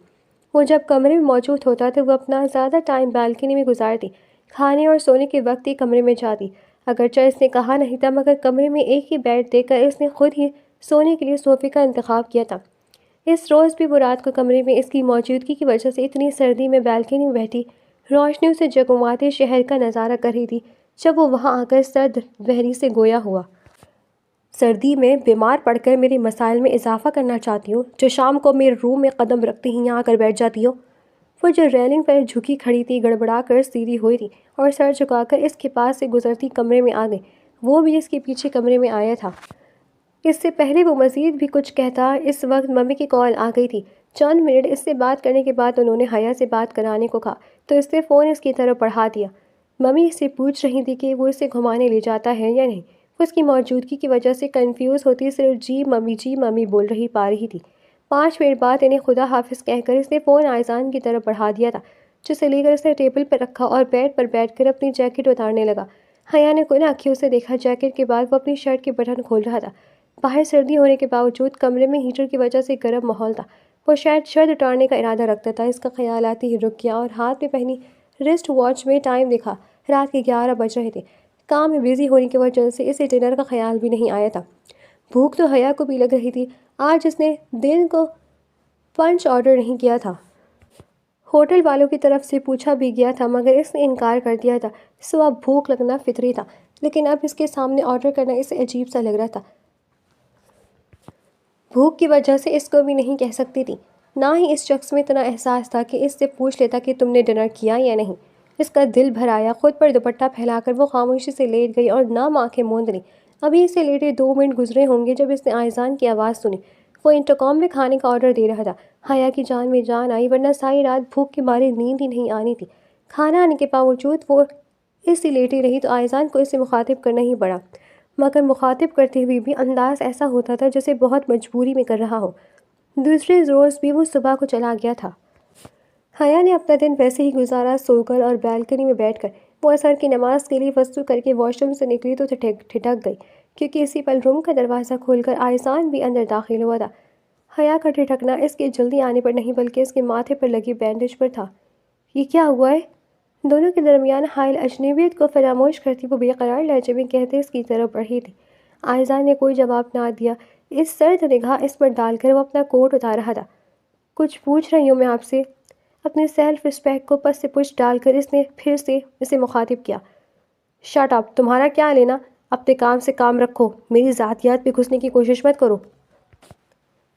وہ جب کمرے میں موجود ہوتا تو وہ اپنا زیادہ ٹائم بالکنی میں گزارتی، کھانے اور سونے کے وقت ہی کمرے میں جاتی، اگرچہ اس نے کہا نہیں تھا، مگر کمرے میں ایک ہی بیڈ دیکھ کر اس نے خود ہی سونے کے لیے صوفے کا انتخاب کیا تھا۔ اس روز بھی وہ رات کو کمرے میں اس کی موجودگی کی وجہ سے اتنی سردی میں بالکنی میں بیٹھی روشنیوں سے جگمگاتے شہر کا نظارہ کر رہی تھی، جب وہ وہاں آ کر سرد بحری سے گویا ہوا۔ سردی میں بیمار پڑ کر میرے مسائل میں اضافہ کرنا چاہتی ہو، جو شام کو میرے روم میں قدم رکھتے ہی یہاں آ کر بیٹھ جاتی ہو۔ وہ جو ریلنگ پر جھکی کھڑی تھی گڑبڑا کر سیدھی ہوئی تھی اور سر جھکا کر اس کے پاس سے گزرتی کمرے میں آ گئی۔ وہ بھی اس کے پیچھے کمرے میں آیا تھا۔ اس سے پہلے وہ مزید بھی کچھ کہتا، اس وقت ممی کی کال آ گئی تھی۔ چند منٹ اس سے بات کرنے کے بعد انہوں نے حیا سے بات کرانے کو کہا تو اس نے فون اس کی طرف بڑھا دیا۔ ممی اس سے پوچھ رہی تھی کہ وہ اسے گھمانے لے جاتا ہے یا نہیں۔ وہ اس کی موجودگی کی وجہ سے کنفیوز ہوتی صرف جی ممی بول پا رہی تھی۔ 5 منٹ بعد انہیں خدا حافظ کہہ کر اس نے فون آئزان کی طرف بڑھا دیا تھا، جسے لے کر اس نے ٹیبل پر رکھا اور بیڈ پر بیٹھ کر اپنی جیکٹ اتارنے لگا۔ حیا نے کن آنکھوں سے دیکھا جیکٹ کے بعد وہ اپنی شرٹ کے بٹن کھول رہا تھا۔ باہر سردی ہونے کے باوجود کمرے میں ہیٹر کی وجہ سے گرم ماحول تھا۔ وہ شاید شرٹ اتارنے کا ارادہ رکھتا تھا۔ اس کا خیال آتے ہی رک گیا اور ہاتھ میں پہنی رسٹ واچ میں ٹائم دیکھا۔ رات کے 11 بج رہے تھے۔ کام میں بزی ہونے کی وجہ سے اسے ڈنر کا خیال بھی نہیں آیا تھا۔ بھوک تو حیا کو بھی لگ رہی تھی۔ آج اس نے دن کو پنچ آرڈر نہیں کیا تھا۔ ہوٹل والوں کی طرف سے پوچھا بھی گیا تھا مگر اس نے انکار کر دیا تھا۔ سو اب بھوک لگنا فطری تھا، لیکن اب اس کے سامنے آرڈر کرنا اسے عجیب سا لگ رہا تھا۔ بھوک کی وجہ سے اس کو بھی نہیں کہہ سکتی تھی۔ نہ ہی اس شخص میں اتنا احساس تھا کہ اس سے پوچھ لیتا کہ تم نے ڈنر کیا یا نہیں۔ اس کا دل بھر آیا۔ خود پر دوپٹہ پھیلا کر وہ خاموشی سے لیٹ گئی اور نام آنکھیں موند لی۔ ابھی اسے لیٹے 2 منٹ گزرے ہوں گے جب اس نے آئزان کی آواز سنی۔ وہ انٹرکام میں کھانے کا آرڈر دے رہا تھا۔ حیا کی جان میں جان آئی، ورنہ ساری رات بھوک کے مارے نیند ہی نہیں آنی تھی۔ کھانا آنے کے باوجود وہ اسی لیٹی رہی تو آئزان کو اسے مخاطب کرنا ہی پڑا، مگر مخاطب کرتے ہوئے بھی انداز ایسا ہوتا تھا جیسے بہت مجبوری میں کر رہا ہو۔ دوسرے روز بھی وہ صبح کو چلا گیا تھا۔ حیا نے اپنا دن ویسے ہی گزارا، سو کر اور بالکنی میں بیٹھ کر۔ وہ عصر کی نماز کے لیے وضو کر کے واش روم سے نکلی تو ٹھٹک گئی، کیونکہ اسی پل روم کا دروازہ کھول کر آئزان بھی اندر داخل ہوا تھا۔ حیا کا ٹھٹکنا اس کے جلدی آنے پر نہیں بلکہ اس کے ماتھے پر لگی بینڈیج پر تھا۔ یہ کیا ہوا ہے؟ دونوں کے درمیان حائل اجنبیت کو فراموش کرتی وہ بے قرار لہجے میں کہتے اس کی طرف بڑھی تھی۔ آئزان نے کوئی جواب نہ دیا۔ اس سرد نگاہ اس پر ڈال کر وہ اپنا کوٹ اتار رہا تھا۔ کچھ پوچھ رہی ہوں میں آپ سے؟ اپنی سیلف رسپیکٹ کو پس سے پش ڈال کر اس نے پھر سے اسے مخاطب کیا۔ شٹ اپ، تمہارا کیا لینا؟ اپنے کام سے کام رکھو، میری ذاتیات پہ گھسنے کی کوشش مت کرو۔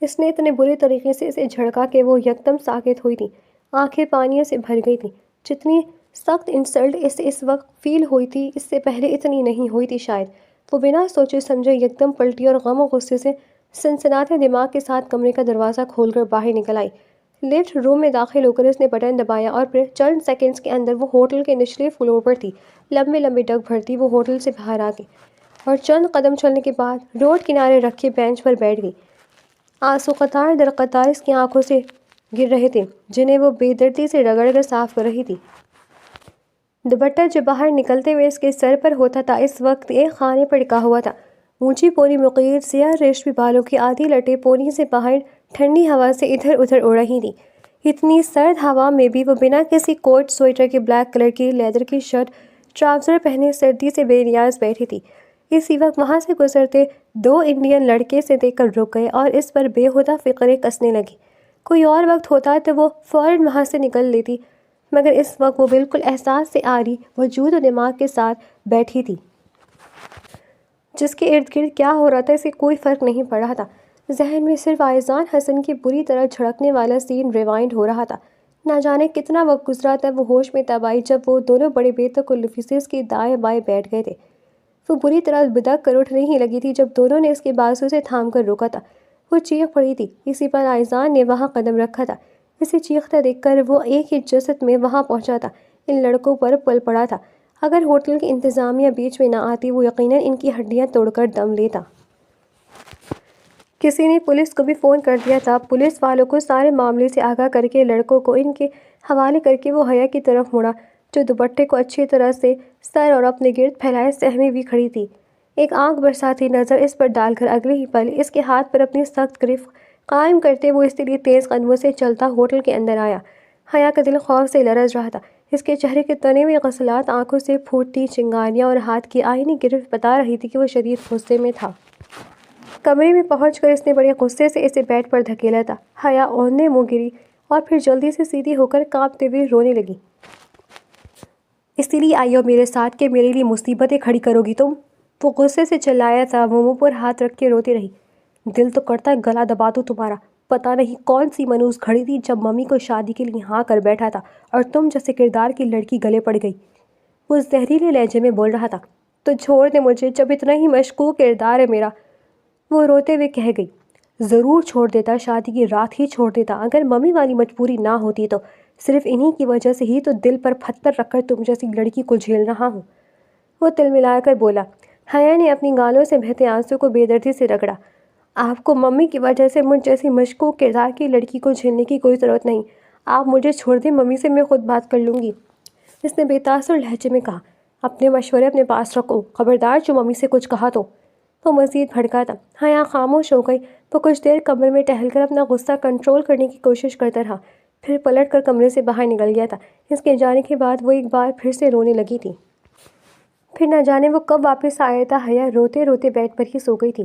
اس نے اتنے برے طریقے سے اسے جھڑکا کہ وہ یکدم ساکت ہوئی تھی۔ آنکھیں پانیوں سے بھر گئی تھیں۔ جتنی سخت انسلٹ اسے اس وقت فیل ہوئی تھی اس سے پہلے اتنی نہیں ہوئی تھی شاید۔ وہ بنا سوچے سمجھے یکدم پلٹی اور غم و غصے سے سنسناتے دماغ کے ساتھ کمرے کا دروازہ کھول کر باہر نکل آئی۔ لفٹ روم میں داخل ہو کر اس نے بٹن دبایا اور پھر چند سیکنڈز کے اندر وہ ہوٹل کے نچلے فلور پر تھی۔ لمبے لمبے ڈگ بھرتی وہ ہوٹل سے باہر آ گئی اور چند قدم چلنے کے بعد روڈ کنارے رکھے بینچ پر بیٹھ گئی۔ آنسو قطار در قطار اس کی آنکھوں سے گر رہے تھے، جنہیں وہ بے دردی سے رگڑ کر صاف کر رہی تھی۔ دوپٹہ جو باہر نکلتے ہوئے اس کے سر پر ہوتا تھا اس وقت ایک خانے پر ٹکا ہوا تھا۔ اونچی پونی مقیر سیاہ ریشمی بالوں کی آدھی لٹیں پونی سے باہر ٹھنڈی ہوا سے ادھر ادھر اڑ رہی تھیں۔ اتنی سرد ہوا میں بھی وہ بنا کسی کوٹ سویٹر کے بلیک کلر کی لیدر کی شرٹ ٹراؤزر پہنے سردی سے بے نیاز بیٹھی تھی۔ اسی وقت وہاں سے گزرتے 2 انڈین لڑکے سے دیکھ کر رک گئے اور اس پر بےہودہ فکریں کسنے لگی۔ کوئی اور وقت ہوتا تو وہ فوراً وہاں سے نکل لیتی، مگر اس وقت وہ بالکل احساس سے عاری وجود و دماغ کے ساتھ بیٹھی تھی۔ جس کے ارد گرد کیا ہو رہا تھا اسے کوئی فرق نہیں پڑ رہا تھا۔ ذہن میں صرف آئزان حسن کی بری طرح جھڑکنے والا سین ریوائنڈ ہو رہا تھا۔ نہ جانے کتنا وقت گزرا تب وہ ہوش میں تب آئی جب وہ دونوں بڑے بے تکلفی سے اس کے دائیں بائیں بیٹھ گئے تھے۔ وہ بری طرح بدک کر اٹھنے ہی لگی تھی جب دونوں نے اس کے بازو سے تھام کر روکا تھا۔ وہ چیخ پڑی تھی۔ اسی پر آئزان نے وہاں قدم رکھا تھا۔ اسے چیختا دیکھ کر وہ ایک ہی جسد میں وہاں پہنچا تھا، ان لڑکوں پر پل پڑا تھا۔ اگر ہوٹل کی انتظامیہ بیچ میں نہ آتی وہ یقیناً ان کی ہڈیاں توڑ کر دم لیتا۔ کسی نے پولیس کو بھی فون کر دیا تھا۔ پولیس والوں کو سارے معاملے سے آگاہ کر کے لڑکوں کو ان کے حوالے کر کے وہ حیا کی طرف مڑا جو دوپٹے کو اچھی طرح سے سر اور اپنے گرد پھیلائے سہمی ہوئی کھڑی تھی، ایک آنکھ برساتی نظر اس پر ڈال کر اگلے ہی پل اس کے ہاتھ پر اپنی سخت گرفت قائم کرتے وہ اس لیے تیز قدموں سے چلتا ہوٹل کے اندر آیا۔ حیا کا دل خوف سے لرز رہا تھا۔ اس کے چہرے کے تنے ہوئے غسلات، آنکھوں سے پھوٹتی چنگاریاں اور ہاتھ کی آئینی گرفت بتا رہی تھی کہ وہ شدید غصے میں تھا۔ کمرے میں پہنچ کر اس نے بڑے غصے سے اسے بیڈ پر دھکیلا تھا۔ حیا اوندھے منہ گری اور پھر جلدی سے سیدھی ہو کر کانپتے ہوئے رونے لگی۔ اسی لیے آئی ہو میرے ساتھ کہ میرے لیے مصیبتیں کھڑی کرو گی تم؟ وہ غصے سے چلایا تھا۔ وہ منہ پر ہاتھ رکھ کے روتی رہی۔ دل تو کرتا ہے گلا دبا دوں تمہارا۔ پتہ نہیں کون سی منوس گھڑی تھی جب ممی کو شادی کے لیے ہاں کر بیٹھا تھا اور تم جیسے کردار کی لڑکی گلے پڑ گئی۔ وہ زہریلے لہجے میں بول رہا تھا۔ تو چھوڑ دے مجھے جب اتنا ہی مشکوک کردار ہے میرا، وہ روتے ہوئے کہہ گئی۔ ضرور چھوڑ دیتا، شادی کی رات ہی چھوڑ دیتا اگر ممی والی مجبوری نہ ہوتی تو۔ صرف انہی کی وجہ سے ہی تو دل پر پتھر رکھ کر تم جیسی لڑکی کو جھیل رہا ہوں، وہ تل ملا کر بولا۔ حیا نے اپنی گالوں سے بہتے آنسو کو بے دردی سے رگڑا۔ آپ کو ممی کی وجہ سے مجھ جیسی مشکوک کردار کی لڑکی کو جھیلنے کی کوئی ضرورت نہیں۔ آپ مجھے چھوڑ دیں، ممی سے میں خود بات کر لوں گی، اس نے بے تاثر لہجے میں کہا۔ اپنے مشورے اپنے پاس رکھو، خبردار جو ممی سے کچھ کہا تو۔ وہ مزید بھڑکا تھا۔ حیا خاموش ہو گئی۔ وہ کچھ دیر کمرے میں ٹہل کر اپنا غصہ کنٹرول کرنے کی کوشش کرتا رہا، پھر پلٹ کر کمرے سے باہر نکل گیا تھا۔ اس کے جانے کے بعد وہ ایک بار پھر سے رونے لگی تھی۔ پھر نہ جانے وہ کب واپس آیا تھا۔ حیا روتے روتے بیڈ پر ہی سو گئی تھی۔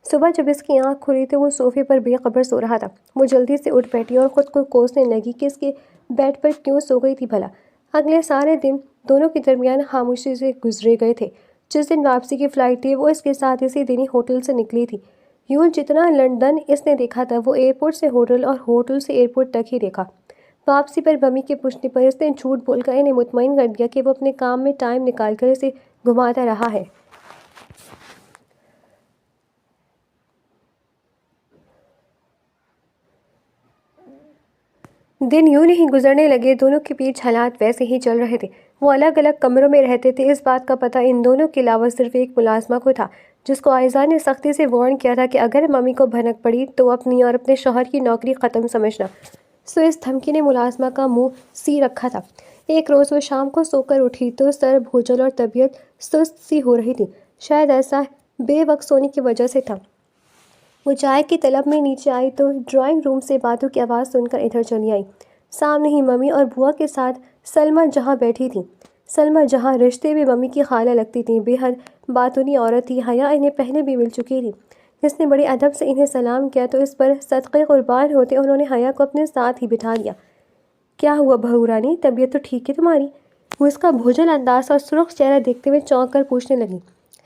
صبح جب اس کی آنکھ کھلی تو وہ صوفے پر بے خبر سو رہا تھا۔ وہ جلدی سے اٹھ بیٹھی اور خود کو کوسنے لگی کہ اس کے بیڈ پر کیوں سو گئی تھی بھلا۔ اگلے سارے دن دونوں کے درمیان خاموشی سے گزرے گئے تھے۔ جس دن واپسی کی فلائٹ تھی وہ اس کے ساتھ اسی دن ہی ہوٹل سے نکلی تھی۔ یوں جتنا لندن اس نے دیکھا تھا وہ ایئرپورٹ سے ہوٹل اور ہوٹل سے ایئرپورٹ تک ہی دیکھا۔ واپسی پر ممی کے پوچھنے پر اس نے جھوٹ بول کر انہیں مطمئن کر دیا کہ وہ اپنے کام میں ٹائم نکال کر اسے گھماتا رہا ہے۔ دن یوں نہیں گزرنے لگے، دونوں کے بیچ حالات ویسے ہی چل رہے تھے۔ وہ الگ الگ کمروں میں رہتے تھے۔ اس بات کا پتہ ان دونوں کے علاوہ صرف ایک ملازمہ کو تھا، جس کو عائزہ نے سختی سے وارن کیا تھا کہ اگر ممی کو بھنک پڑی تو اپنی اور اپنے شوہر کی نوکری ختم سمجھنا۔ سو اس دھمکی نے ملازمہ کا منہ سی رکھا تھا۔ ایک روز وہ شام کو سو کر اٹھی تو سر بھوجل اور طبیعت سست سی ہو رہی تھی۔ شاید ایسا بے وقت سونے کی وجہ سے تھا۔ وہ چائے کی طلب میں نیچے آئی تو ڈرائنگ روم سے باتوں کی آواز سن کر ادھر چلی آئی۔ سامنے ہی ممی اور بوا کے ساتھ سلمیٰ جہاں بیٹھی تھیں۔ سلمیٰ جہاں رشتے میں ممی کی خالہ لگتی تھیں، بے حد باتونی عورت تھی۔ حیا انہیں پہلے بھی مل چکی تھی۔ اس نے بڑے ادب سے انہیں سلام کیا تو اس پر صدقے قربان ہوتے انہوں نے حیا کو اپنے ساتھ ہی بٹھا دیا۔ کیا ہوا بہو رانی، طبیعت تو ٹھیک ہے تمہاری؟ وہ اس کا بھوجل انداز اور سرخ چہرہ دیکھتے ہوئے چونک کر پوچھنے لگی۔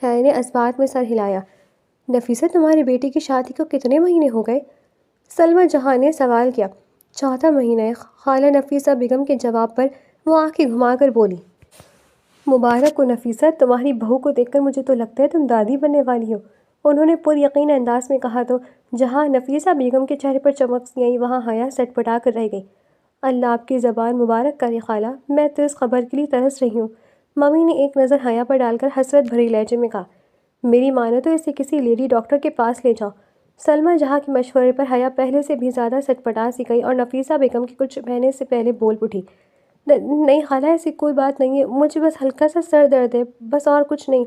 حیا نے اثبات میں سر ہلایا۔ نفیسہ، تمہاری بیٹی کی شادی کو کتنے مہینے ہو گئے؟ سلمیٰ جہاں نے سوال کیا۔ چوتھا مہینہ ہے، خالہ نفیسہ بیگم کے جواب پر وہ آنکھیں گھما کر بولی۔ مبارک ہو نفیسہ، تمہاری بہو کو دیکھ کر مجھے تو لگتا ہے تم دادی بننے والی ہو، انہوں نے پر یقین انداز میں کہا تو جہاں نفیسہ بیگم کے چہرے پر چمک سی آئی وہاں حیا سٹ پٹا کر رہ گئی۔ اللہ آپ کی زبان مبارک کرے خالہ، میں تو اس خبر کے لیے ترس رہی ہوں۔ ممی نے ایک نظر حیا پر ڈال کر حسرت بھری لہجے میں کہا۔ میری مانو تو اسے کسی لیڈی ڈاکٹر کے پاس لے جاؤ۔ سلمیٰ جہاں کے مشورے پر حیا پہلے سے بھی زیادہ سٹ پٹا سی گئی اور نفیسہ بیگم کی کچھ بہنے سے پہلے بول اٹھی۔ نہیں خالہ، ایسی کوئی بات نہیں ہے، مجھے بس ہلکا سا سر درد ہے، بس اور کچھ نہیں۔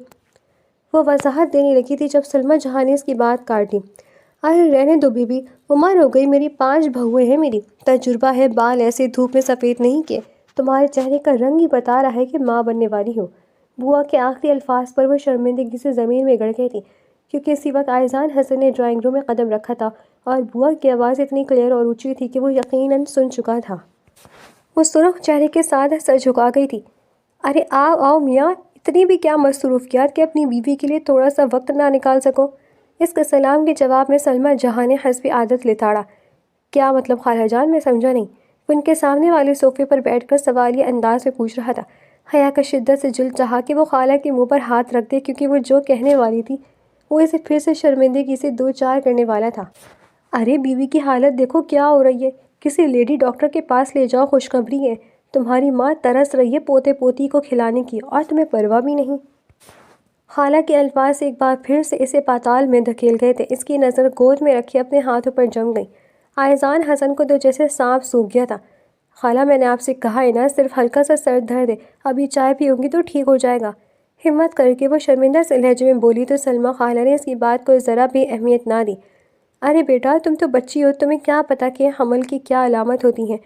وہ وضاحت دینے لگی تھی جب سلمیٰ جہاں نے اس کی بات کاٹ دی۔ ارے رہنے دو بی بی، عمر ہو گئی، میری 5 بہویں ہیں، میری تجربہ ہے، بال ایسے دھوپ میں سفید نہیں کیے، تمہارے چہرے کا رنگ ہی بتا رہا ہے کہ ماں بننے والی ہو۔ بوا کے آخری الفاظ پر وہ شرمندگی سے زمین میں گڑ گئی تھی، کیونکہ اسی وقت عائزان حسن نے ڈرائنگ روم میں قدم رکھا تھا اور بوا کی آواز اتنی کلیئر اور اونچی تھی کہ وہ یقیناً سن چکا تھا۔ وہ سرخ چہرے کے ساتھ سر جھکا گئی تھی۔ ارے آؤ آؤ میاں، اتنی بھی کیا مصروفیات کہ اپنی بیوی کے لیے تھوڑا سا وقت نہ نکال سکو؟ اس کے سلام کے جواب میں سلمیٰ جہاں نے حسب عادت لتاڑا۔ کیا مطلب خالہ جان، میں سمجھا نہیں۔ وہ ان کے سامنے والے صوفے پر بیٹھ کر سوالیہ انداز میں پوچھ رہا تھا۔ حیا کا شدت سے دل چاہا کہ وہ خالہ کے منہ پر ہاتھ رکھ دے، کیونکہ وہ جو کہنے والی تھی وہ اسے پھر سے شرمندگی سے دو چار کرنے والا تھا۔ ارے بیوی کی حالت دیکھو کیا ہو رہی ہے، کسی لیڈی ڈاکٹر کے پاس لے جاؤ، خوشخبری ہے، تمہاری ماں ترس رہی ہے پوتے پوتی کو کھلانے کی، اور تمہیں پرواہ بھی نہیں۔ خالہ کے الفاظ ایک بار پھر سے اسے پاتال میں دھکیل گئے تھے۔ اس کی نظر گود میں رکھے اپنے ہاتھوں پر جم گئی۔ عائزان حسن کو تو جیسے سانپ سونگھ گیا تھا۔ خالہ میں نے آپ سے کہا ہے نا، صرف ہلکا سا سر درد ہے، ابھی چائے پیوں گی تو ٹھیک ہو جائے گا۔ ہمت کر کے وہ شرمندہ سے لہجے میں بولی تو سلمیٰ خالہ نے اس کی بات کو ذرا بھی اہمیت نہ دی۔ ارے بیٹا، تم تو بچی ہو، تمہیں کیا پتہ کہ حمل کی کیا علامت ہوتی ہیں،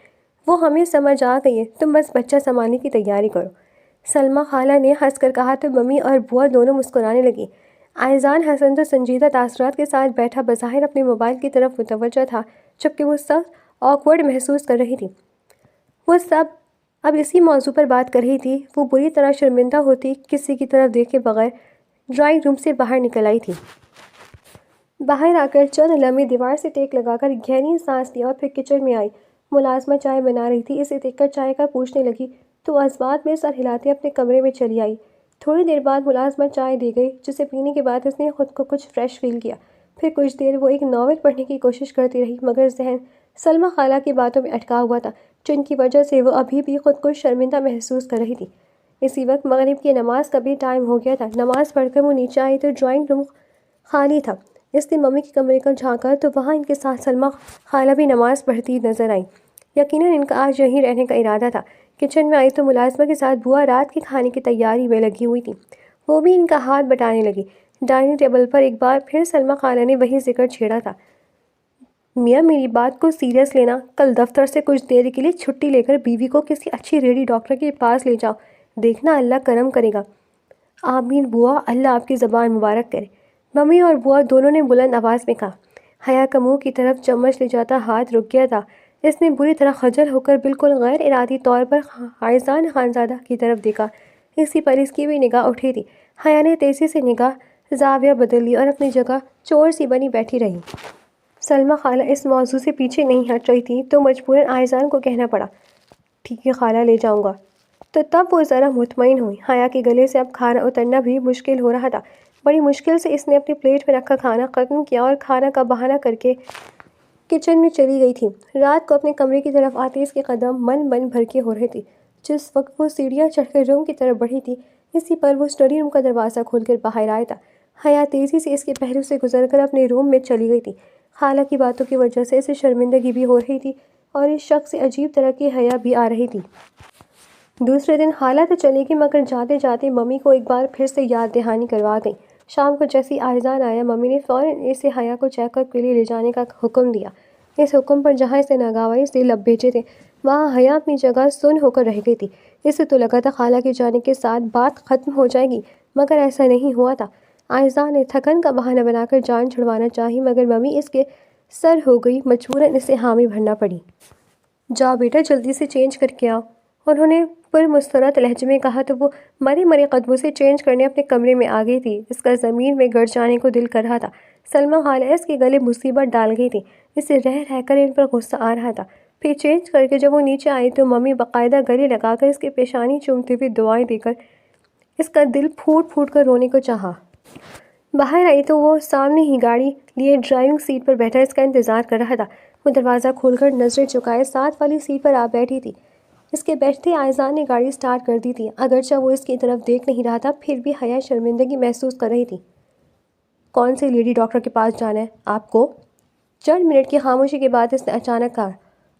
وہ ہمیں سمجھ آ گئی ہے، تم بس بچہ سنبھالنے کی تیاری کرو۔ سلمیٰ خالہ نے ہنس کر کہا تو ممی اور بوا دونوں مسکرانے لگی۔ عائزان حسن تو سنجیدہ تاثرات کے ساتھ بیٹھا بظاہر اپنے موبائل کی طرف متوجہ تھا، جبکہ وہ سخت آکورڈ محسوس کر رہی تھی۔ وہ سب اب اسی موضوع پر بات کر رہی تھی۔ وہ بری طرح شرمندہ ہوتی کسی کی طرف دیکھے بغیر ڈرائنگ روم سے باہر نکل آئی تھی۔ باہر آ کر چند لمحے دیوار سے ٹیک لگا کر گہری سانس لیا اور پھر کچن میں آئی۔ ملازمہ چائے بنا رہی تھی، اسے دیکھ کر چائے کا پوچھنے لگی تو اثبات میں سر ہلاتے اپنے کمرے میں چلی آئی۔ تھوڑی دیر بعد ملازمہ چائے دے گئی، جسے پینے کے بعد اس نے خود کو کچھ فریش فیل کیا۔ پھر کچھ دیر وہ ایک ناول پڑھنے کی کوشش کرتی رہی، مگر ذہن سلمیٰ خالہ کی باتوں میں اٹکا ہوا تھا، جن کی وجہ سے وہ ابھی بھی خود کو شرمندہ محسوس کر رہی تھی۔ اسی وقت مغرب کی نماز کا بھی ٹائم ہو گیا تھا۔ نماز پڑھ کر وہ نیچے آئی تو ڈرائنگ روم خالی تھا۔ اس نے ممی کے کمرے کا جھانکا تو وہاں ان کے ساتھ سلمیٰ خالہ بھی نماز پڑھتی نظر آئیں۔ یقیناً ان کا آج یہیں رہنے کا ارادہ تھا۔ کچن میں آئی تو ملازمہ کے ساتھ بوا رات کے کھانے کی تیاری میں لگی ہوئی تھی۔ وہ بھی ان کا ہاتھ بٹانے لگی۔ ڈائننگ ٹیبل پر ایک بار پھر سلمیٰ خالہ نے وہی ذکر چھیڑا تھا۔ میاں میری بات کو سیریس لینا، کل دفتر سے کچھ دیر کے لیے چھٹی لے کر بیوی کو کسی اچھی لیڈی ڈاکٹر کے پاس لے جاؤ، دیکھنا اللہ کرم کرے گا۔ آمین بوا، اللہ آپ کی زبان مبارک کرے، ممی اور بوا دونوں نے بلند آواز میں کہا۔ حیا کا منہ کی طرف چمچ لے جاتا ہاتھ رک گیا تھا۔ اس نے بری طرح خجل ہو کر بالکل غیر ارادی طور پر عائزان خانزادہ کی طرف دیکھا۔ اسی پر اس کی بھی نگاہ اٹھی تھی۔ حیا نے تیزی سے نگاہ زاویہ بدل لی اور اپنی جگہ چور سی بنی بیٹھی رہی۔ سلمیٰ خالہ اس موضوع سے پیچھے نہیں ہٹ رہی تھی تو مجبوراً عائزان کو کہنا پڑا، ٹھیک ہے خالہ، لے جاؤں گا۔ تو تب وہ ذرا مطمئن ہوئی۔ حیا کے گلے سے اب کھانا اترنا بھی مشکل ہو رہا تھا۔ بڑی مشکل سے اس نے اپنی پلیٹ میں رکھا کھانا ختم کیا اور کھانا کا بہانہ کر کے کچن میں چلی گئی تھی۔ رات کو اپنے کمرے کی طرف آتے اس کے قدم من بھر کے ہو رہے تھے۔ جس وقت وہ سیڑھیاں چڑھ کر روم کی طرف بڑھی تھی، اسی پر وہ اسٹڈی روم کا دروازہ کھول کر باہر آیا تھا۔ حیا تیزی سے اس کے پہلو سے گزر کر اپنے روم میں چلی گئی تھی۔ خالہ کی باتوں کی وجہ سے اسے شرمندگی بھی ہو رہی تھی اور اس شخص سے عجیب طرح کی حیا بھی آ رہی تھی۔ دوسرے دن خالہ تو چلی گئی مگر جاتے جاتے ممی کو ایک بار پھر سے یاد دہانی کروا گئی۔ شام کو جیسے ہی عائزان آیا، ممی نے فوراً اسے حیا کو چیک اپ کے لیے لے جانے کا حکم دیا۔ اس حکم پر جہاں اسے ناگواری سے لب بھیجے تھے، وہاں حیا اپنی جگہ سن ہو کر رہ گئی تھی۔ اسے تو لگا تھا خالہ کے جانے کے ساتھ بات ختم ہو جائے گی، مگر ایسا نہیں ہوا تھا۔ عائزان نے تھکن کا بہانہ بنا کر جان چھڑوانا چاہی مگر ممی اس کے سر ہو گئی، مجبوراً اسے حامی بھرنا پڑی۔ جاؤ بیٹا، جلدی سے چینج کر کے آؤ، انہوں نے پرمسرت لہجے میں کہا تو وہ مرے قدموں سے چینج کرنے اپنے کمرے میں آ گئی تھی۔ اس کا زمین میں گڑ جانے کو دل کر رہا تھا۔ سلمیٰ خالہ اس کے گلے مصیبت ڈال گئی تھی۔ اسے رہ کر ان پر غصہ آ رہا تھا۔ پھر چینج کر کے جب وہ نیچے آئی تو ممی باقاعدہ گلے لگا کر اس کے پیشانی چومتے ہوئے دعائیں دے کر اس کا دل پھوٹ کر رونے کو چاہا۔ باہر آئی تو وہ سامنے ہی گاڑی لیے ڈرائیونگ سیٹ پر بیٹھا اس کا انتظار کر رہا تھا۔ وہ دروازہ کھول کر نظریں چکائے ساتھ والی سیٹ پر آ بیٹھی تھی۔ اس کے بیٹھتے عائزان نے گاڑی سٹارٹ کر دی تھی۔ اگرچہ وہ اس کی طرف دیکھ نہیں رہا تھا، پھر بھی حیا شرمندگی محسوس کر رہی تھی۔ کون سی لیڈی ڈاکٹر کے پاس جانا ہے آپ کو؟ چند منٹ کی خاموشی کے بعد اس نے اچانک کہا۔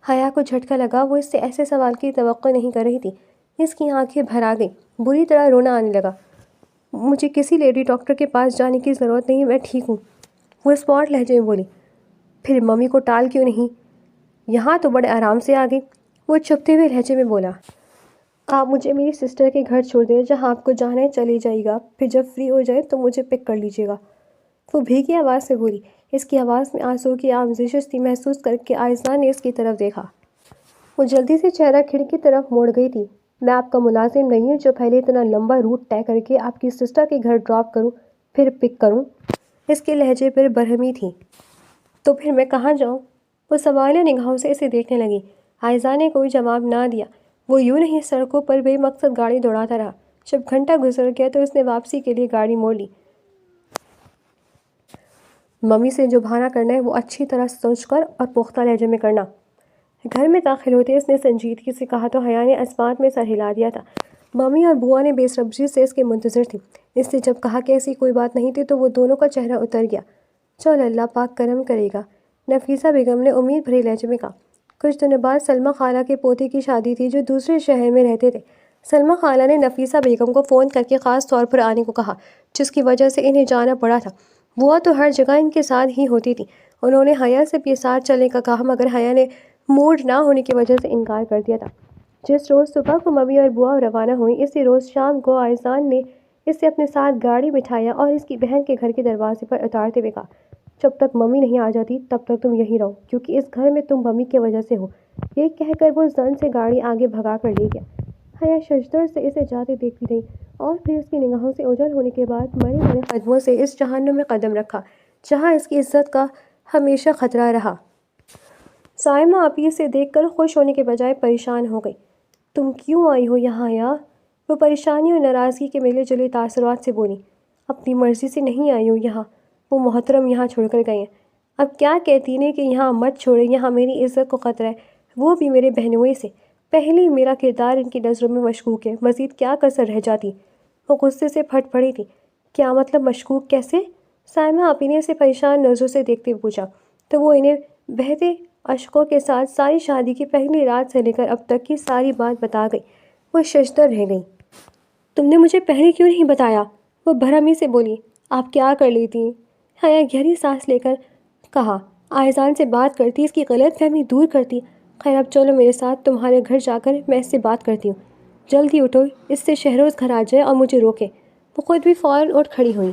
حیا کو جھٹکا لگا، وہ اس سے ایسے سوال کی توقع نہیں کر رہی تھی۔ اس کی آنکھیں بھر آ گئیں، بری طرح رونا آنے لگا۔ مجھے کسی لیڈی ڈاکٹر کے پاس جانے کی ضرورت نہیں، میں ٹھیک ہوں، وہ اسمارٹ لہجے میں بولی۔ پھر ممی کو ٹال کیوں نہیں؟ یہاں تو بڑے آرام سے آ گئی، وہ چھپتے ہوئے لہجے میں بولا۔ آپ مجھے میری سسٹر کے گھر چھوڑ دیں، جہاں آپ کو جانا ہے چلے جائے گا، پھر جب فری ہو جائے تو مجھے پک کر لیجیے گا، وہ بھیگی آواز سے بولی۔ اس کی آواز میں آنسو کی آمیزش تھی۔ محسوس کر کے عائزان نے اس کی طرف دیکھا۔ وہ جلدی سے چہرہ کھڑکی کی طرف موڑ گئی تھی۔ میں آپ کا ملازم نہیں ہوں جو پہلے اتنا لمبا روٹ طے کر کے آپ کی سسٹر کے گھر ڈراپ کروں پھر پک کروں۔ اس کے لہجے پر برہمی تھی۔ تو پھر میں کہاں جاؤں؟ وہ سوالیہ نگاہوں سے اسے دیکھنے لگی۔ عائزہ نے کوئی جواب نہ دیا۔ وہ یوں نہیں سڑکوں پر بے مقصد گاڑی دوڑاتا رہا۔ جب گھنٹہ گزر گیا تو اس نے واپسی کے لیے گاڑی موڑ لی۔ ممی سے جو بہانہ کرنا ہے وہ اچھی طرح سوچ کر اور پختہ لہجے میں کرنا۔ گھر میں داخل ہوتے اس نے سنجیدگی سے کہا تو حیا نے اسبات میں سر ہلا دیا تھا۔ ممی اور بوا نے بے صبری سے اس کے منتظر تھیں۔ اس نے جب کہا کہ ایسی کوئی بات نہیں تھی تو وہ دونوں کا چہرہ اتر گیا۔ چل اللہ پاک کرم کرے گا، نفیسہ بیگم نے امید بھرے لہجے میں کہا۔ کچھ دنوں بعد سلمیٰ خالہ کے پوتے کی شادی تھی جو دوسرے شہر میں رہتے تھے۔ سلمیٰ خالہ نے نفیسہ بیگم کو فون کر کے خاص طور پر آنے کو کہا، جس کی وجہ سے انہیں جانا پڑا تھا۔ بوا تو ہر جگہ ان کے ساتھ ہی ہوتی تھی۔ انہوں نے حیا سے بھی ساتھ چلنے کا کہا مگر حیا نے موڈ نہ ہونے کی وجہ سے انکار کر دیا تھا۔ جس روز صبح کو ممی اور بوا روانہ ہوئیں، اسی روز شام کو عائزان نے اسے اپنے ساتھ گاڑی بٹھایا اور اس کی بہن کے گھر کے دروازے پر اتارتے ہوئے کہا، جب تک ممی نہیں آ جاتی تب تک تم یہیں رہو، کیونکہ اس گھر میں تم ممی کی وجہ سے ہو۔ یہ کہہ کر وہ زن سے گاڑی آگے بھگا کر لے گیا۔ حیا ششدر سے اسے جاتے دیکھتی رہی اور پھر اس کی نگاہوں سے اوجھل ہونے کے بعد مرے قدموں سے اس جہنم میں قدم رکھا جہاں اس کی عزت کا ہمیشہ خطرہ رہا۔ صائمہ آپی اسے دیکھ کر خوش ہونے کے بجائے پریشان ہو گئی۔ تم کیوں آئی ہو یہاں حیا؟ وہ پریشانی اور ناراضگی کے ملے جلے تاثرات سے بولی۔ اپنی مرضی سے نہیں آئی ہوں یہاں، وہ محترم یہاں چھوڑ کر گئے ہیں۔ اب کیا کہتی نے کہ یہاں مت چھوڑے، یہاں میری عزت کو خطرہ ہے، وہ بھی میرے بہنوئی سے۔ پہلے ہی میرا کردار ان کی نظروں میں مشکوک ہے، مزید کیا کسر رہ جاتی؟ وہ غصے سے پھٹ پڑی تھی۔ کیا مطلب مشکوک کیسے؟ صائمہ آپی نے اسے پریشان نظروں سے دیکھتے ہوئے پوچھا تو وہ انہیں بہتے اشکوں کے ساتھ ساری شادی کی پہلی رات سے لے کر اب تک کی ساری بات بتا گئی۔ وہ ششدر رہ گئی۔ تم نے مجھے پہلے کیوں نہیں بتایا؟ وہ برہمی سے بولی۔ آپ کیا کر لیتی؟ حیا گہری سانس لے کر کہا۔ آئزان سے بات کرتی، اس کی غلط فہمی دور کرتی۔ خیر اب چلو میرے ساتھ، تمہارے گھر جا کر میں اس سے بات کرتی ہوں۔ جلدی اٹھو، اس سے شہروز گھر آ جائے اور مجھے روکے۔ وہ خود بھی فوراً اٹھ کھڑی ہوئی۔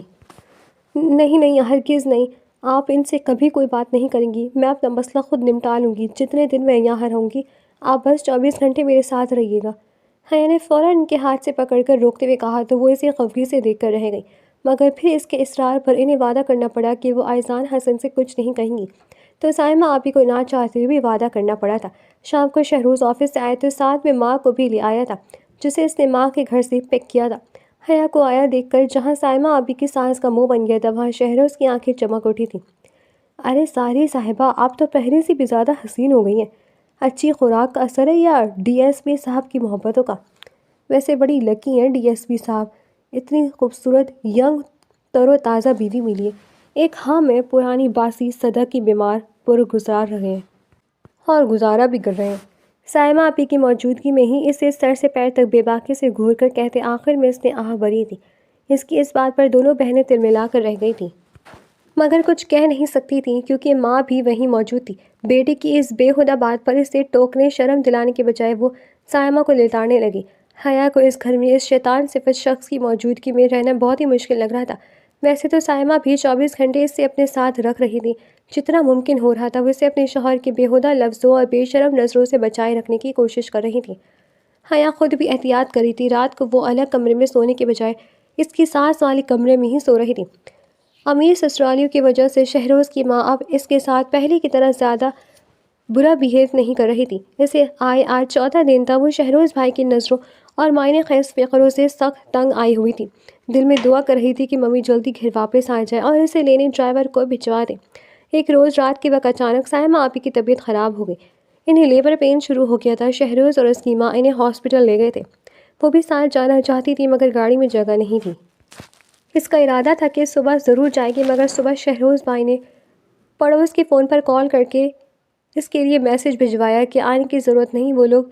نہیں نہیں، ہرگز نہیں، آپ ان سے کبھی کوئی بات نہیں کریں گی۔ میں اپنا مسئلہ خود نمٹا لوں گی۔ جتنے دن میں یہاں رہوں گی آپ بس 24 گھنٹے میرے ساتھ رہیے گا۔ حیا نے فوراً ان کے ہاتھ سے پکڑ کر روکتے ہوئے کہا تو وہ اسے خفگی سے دیکھ کر رہ گئی، مگر پھر اس کے اصرار پر انہیں وعدہ کرنا پڑا کہ وہ آئزان حسن سے کچھ نہیں کہیں گی، تو سائمہ آپی کو نہ چاہتے ہوئے بھی وعدہ کرنا پڑا تھا۔ شام کو شہروز آفس سے آئے تو ساتھ میں ماں کو بھی لے آیا تھا، جسے اس نے ماں کے گھر سے پک کیا تھا۔ حیا کو آیا دیکھ کر جہاں سائمہ آپی کی سانس کا منہ بن گیا تھا، وہاں شہروز کی آنکھیں چمک اٹھی تھیں۔ ارے ساری صاحبہ، آپ تو پہلے سے بھی زیادہ حسین ہو گئی ہیں۔ اچھی خوراک کا اثر ہے یا ڈی ایس پی صاحب کی محبتوں کا؟ ویسے بڑی لکی ہیں ڈی ایس پی صاحب، اتنی خوبصورت ینگ تر و تازہ بیوی ملی ہے۔ ایک ہاں میں پرانی باسی صدہ کی بیمار پر گزار رہے ہیں اور گزارا بھی کر رہے ہیں۔ سائمہ آپی کی موجودگی میں ہی اسے سر سے پیر تک بے باکی سے گھور کر کہتے آخر میں اس نے آہ بھری تھی۔ اس کی اس بات پر دونوں بہنیں تلملا کر رہ گئی تھیں، مگر کچھ کہہ نہیں سکتی تھیں کیونکہ ماں بھی وہیں موجود تھی۔ بیٹی کی اس بے ہودہ بات پر اسے ٹوکنے شرم دلانے کے بجائے وہ سائمہ کو للکارنے لگی۔ حیا کو اس گھر میں اس شیطان صفت شخص کی موجودگی میں رہنا بہت ہی مشکل لگ رہا تھا۔ ویسے تو سائمہ بھی 24 گھنٹے اسے اپنے ساتھ رکھ رہی تھی، جتنا ممکن ہو رہا تھا وہ اسے اپنے شوہر کے بیہودہ لفظوں اور بے شرم نظروں سے بچائے رکھنے کی کوشش کر رہی تھی۔ حیا خود بھی احتیاط کر رہی تھی، رات کو وہ الگ کمرے میں سونے کے بجائے اس کی ساس والے کمرے میں ہی سو رہی تھی۔ امیر سسرالیوں کی وجہ سے شہروز کی ماں اب اس کے ساتھ پہلے کی طرح زیادہ برا بیہیو نہیں کر رہی تھی۔ اسے آج 14 دن تھا وہ شہروز بھائی کی نظروں اور معنی خیز فقروں سے سخت تنگ آئی ہوئی تھی۔ دل میں دعا کر رہی تھی کہ ممی جلدی گھر واپس آ جائے اور اسے لینے ڈرائیور کو بھجوا دے۔ ایک روز رات کے وقت اچانک سائمہ آپی کی طبیعت خراب ہو گئی۔ انہیں لیبر پین شروع ہو گیا تھا۔ شہروز اور اس کی ماں انہیں ہاسپٹل لے گئے تھے۔ وہ بھی ساتھ جانا چاہتی تھی مگر گاڑی میں جگہ نہیں تھی۔ اس کا ارادہ تھا کہ صبح ضرور جائے گی، مگر صبح شہروز بھائی نے پڑوس کے فون پر کال کر کے اس کے لیے میسج بھجوایا کہ آنے کی ضرورت نہیں، وہ لوگ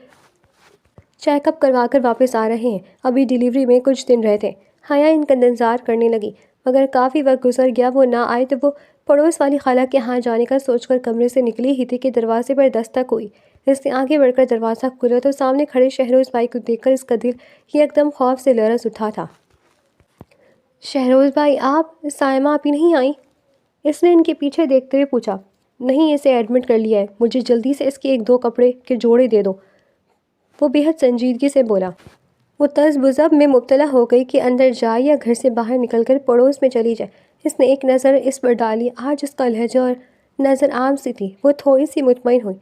چیک اپ کروا کر واپس آ رہے ہیں، ابھی ڈیلیوری میں کچھ دن رہتے۔ حیا ان کا انتظار کرنے لگی، مگر کافی وقت گزر گیا، وہ نہ آئے تو وہ پڑوس والی خالہ کے ہاں جانے کا سوچ کر کمرے سے نکلی ہی تھی کہ دروازے پر دستک ہوئی۔ اس نے آگے بڑھ کر دروازہ کھولا تو سامنے کھڑے شہروز بھائی کو دیکھ کر اس کا دل ایک دم خوف سے لرز اٹھا تھا۔ شہروز بھائی آپ؟ سائمہ آپی نہیں آئیں؟ اس نے ان کے پیچھے دیکھتے ہوئے پوچھا۔ نہیں، اسے ایڈمٹ کر لیا ہے، مجھے جلدی سے اس کے 1-2 کپڑے کے جوڑے دے دو، وہ بے حد سنجیدگی سے بولا۔ وہ تذبذب میں مبتلا ہو گئی کہ اندر جائے یا گھر سے باہر نکل کر پڑوس میں چلی جائے۔ اس نے ایک نظر اس پر ڈالی، آج اس کا لہجہ اور نظر عام سی تھی۔ وہ تھوڑی سی مطمئن ہوئی۔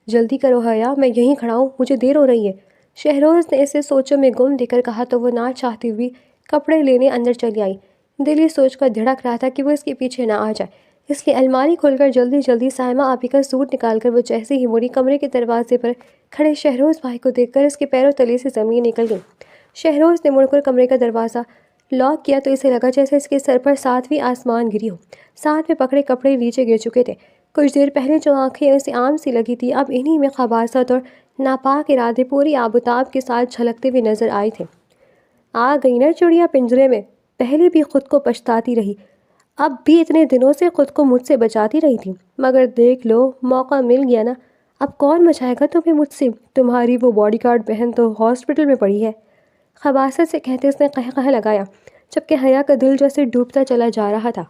جلدی کرو حیا، میں یہیں کھڑا ہوں، مجھے دیر ہو رہی ہے، شہروز نے اسے سوچوں میں گم دے کر کہا تو وہ نہ چاہتی ہوئی کپڑے لینے اندر چلی آئی۔ دل یہ سوچ کر دھڑک رہا تھا کہ وہ اس کے پیچھے نہ آ جائے، اس لیے الماری کھول کر جلدی جلدی سائمہ آپی کا سوٹ نکال کر وہ جیسے ہی مڑی، کمرے کے دروازے پر کھڑے شہروز بھائی کو دیکھ کر اس کے پیروں تلے سے زمین نکل گئی۔ شہروز نے مڑ کر کمرے کا دروازہ لاک کیا تو اسے لگا جیسے اس کے سر پر 7ویں آسمان گری ہو۔ ساتھ میں پکڑے کپڑے نیچے گر چکے تھے۔ کچھ دیر پہلے جو آنکھیں اسے عام سی لگی تھی، اب انہی میں خباثت اور ناپاک ارادے پوری آب و تاب کے ساتھ جھلکتے ہوئے نظر آئے تھے۔ آ گئی نا چڑیا پنجرے میں، پہلے بھی خود کو پچھتاتی رہی، اب بھی اتنے دنوں سے خود کو مجھ سے بچاتی رہی تھی، مگر دیکھ لو موقع مل گیا نا، اب کون بچائے گا تمہیں مجھ سے؟ تمہاری وہ باڈی گارڈ بہن تو ہاسپٹل میں پڑی ہے۔ خباثت سے کہتے اس نے قہقہہ لگایا، جبکہ حیا کا دل جیسے ڈوبتا چلا جا رہا تھا۔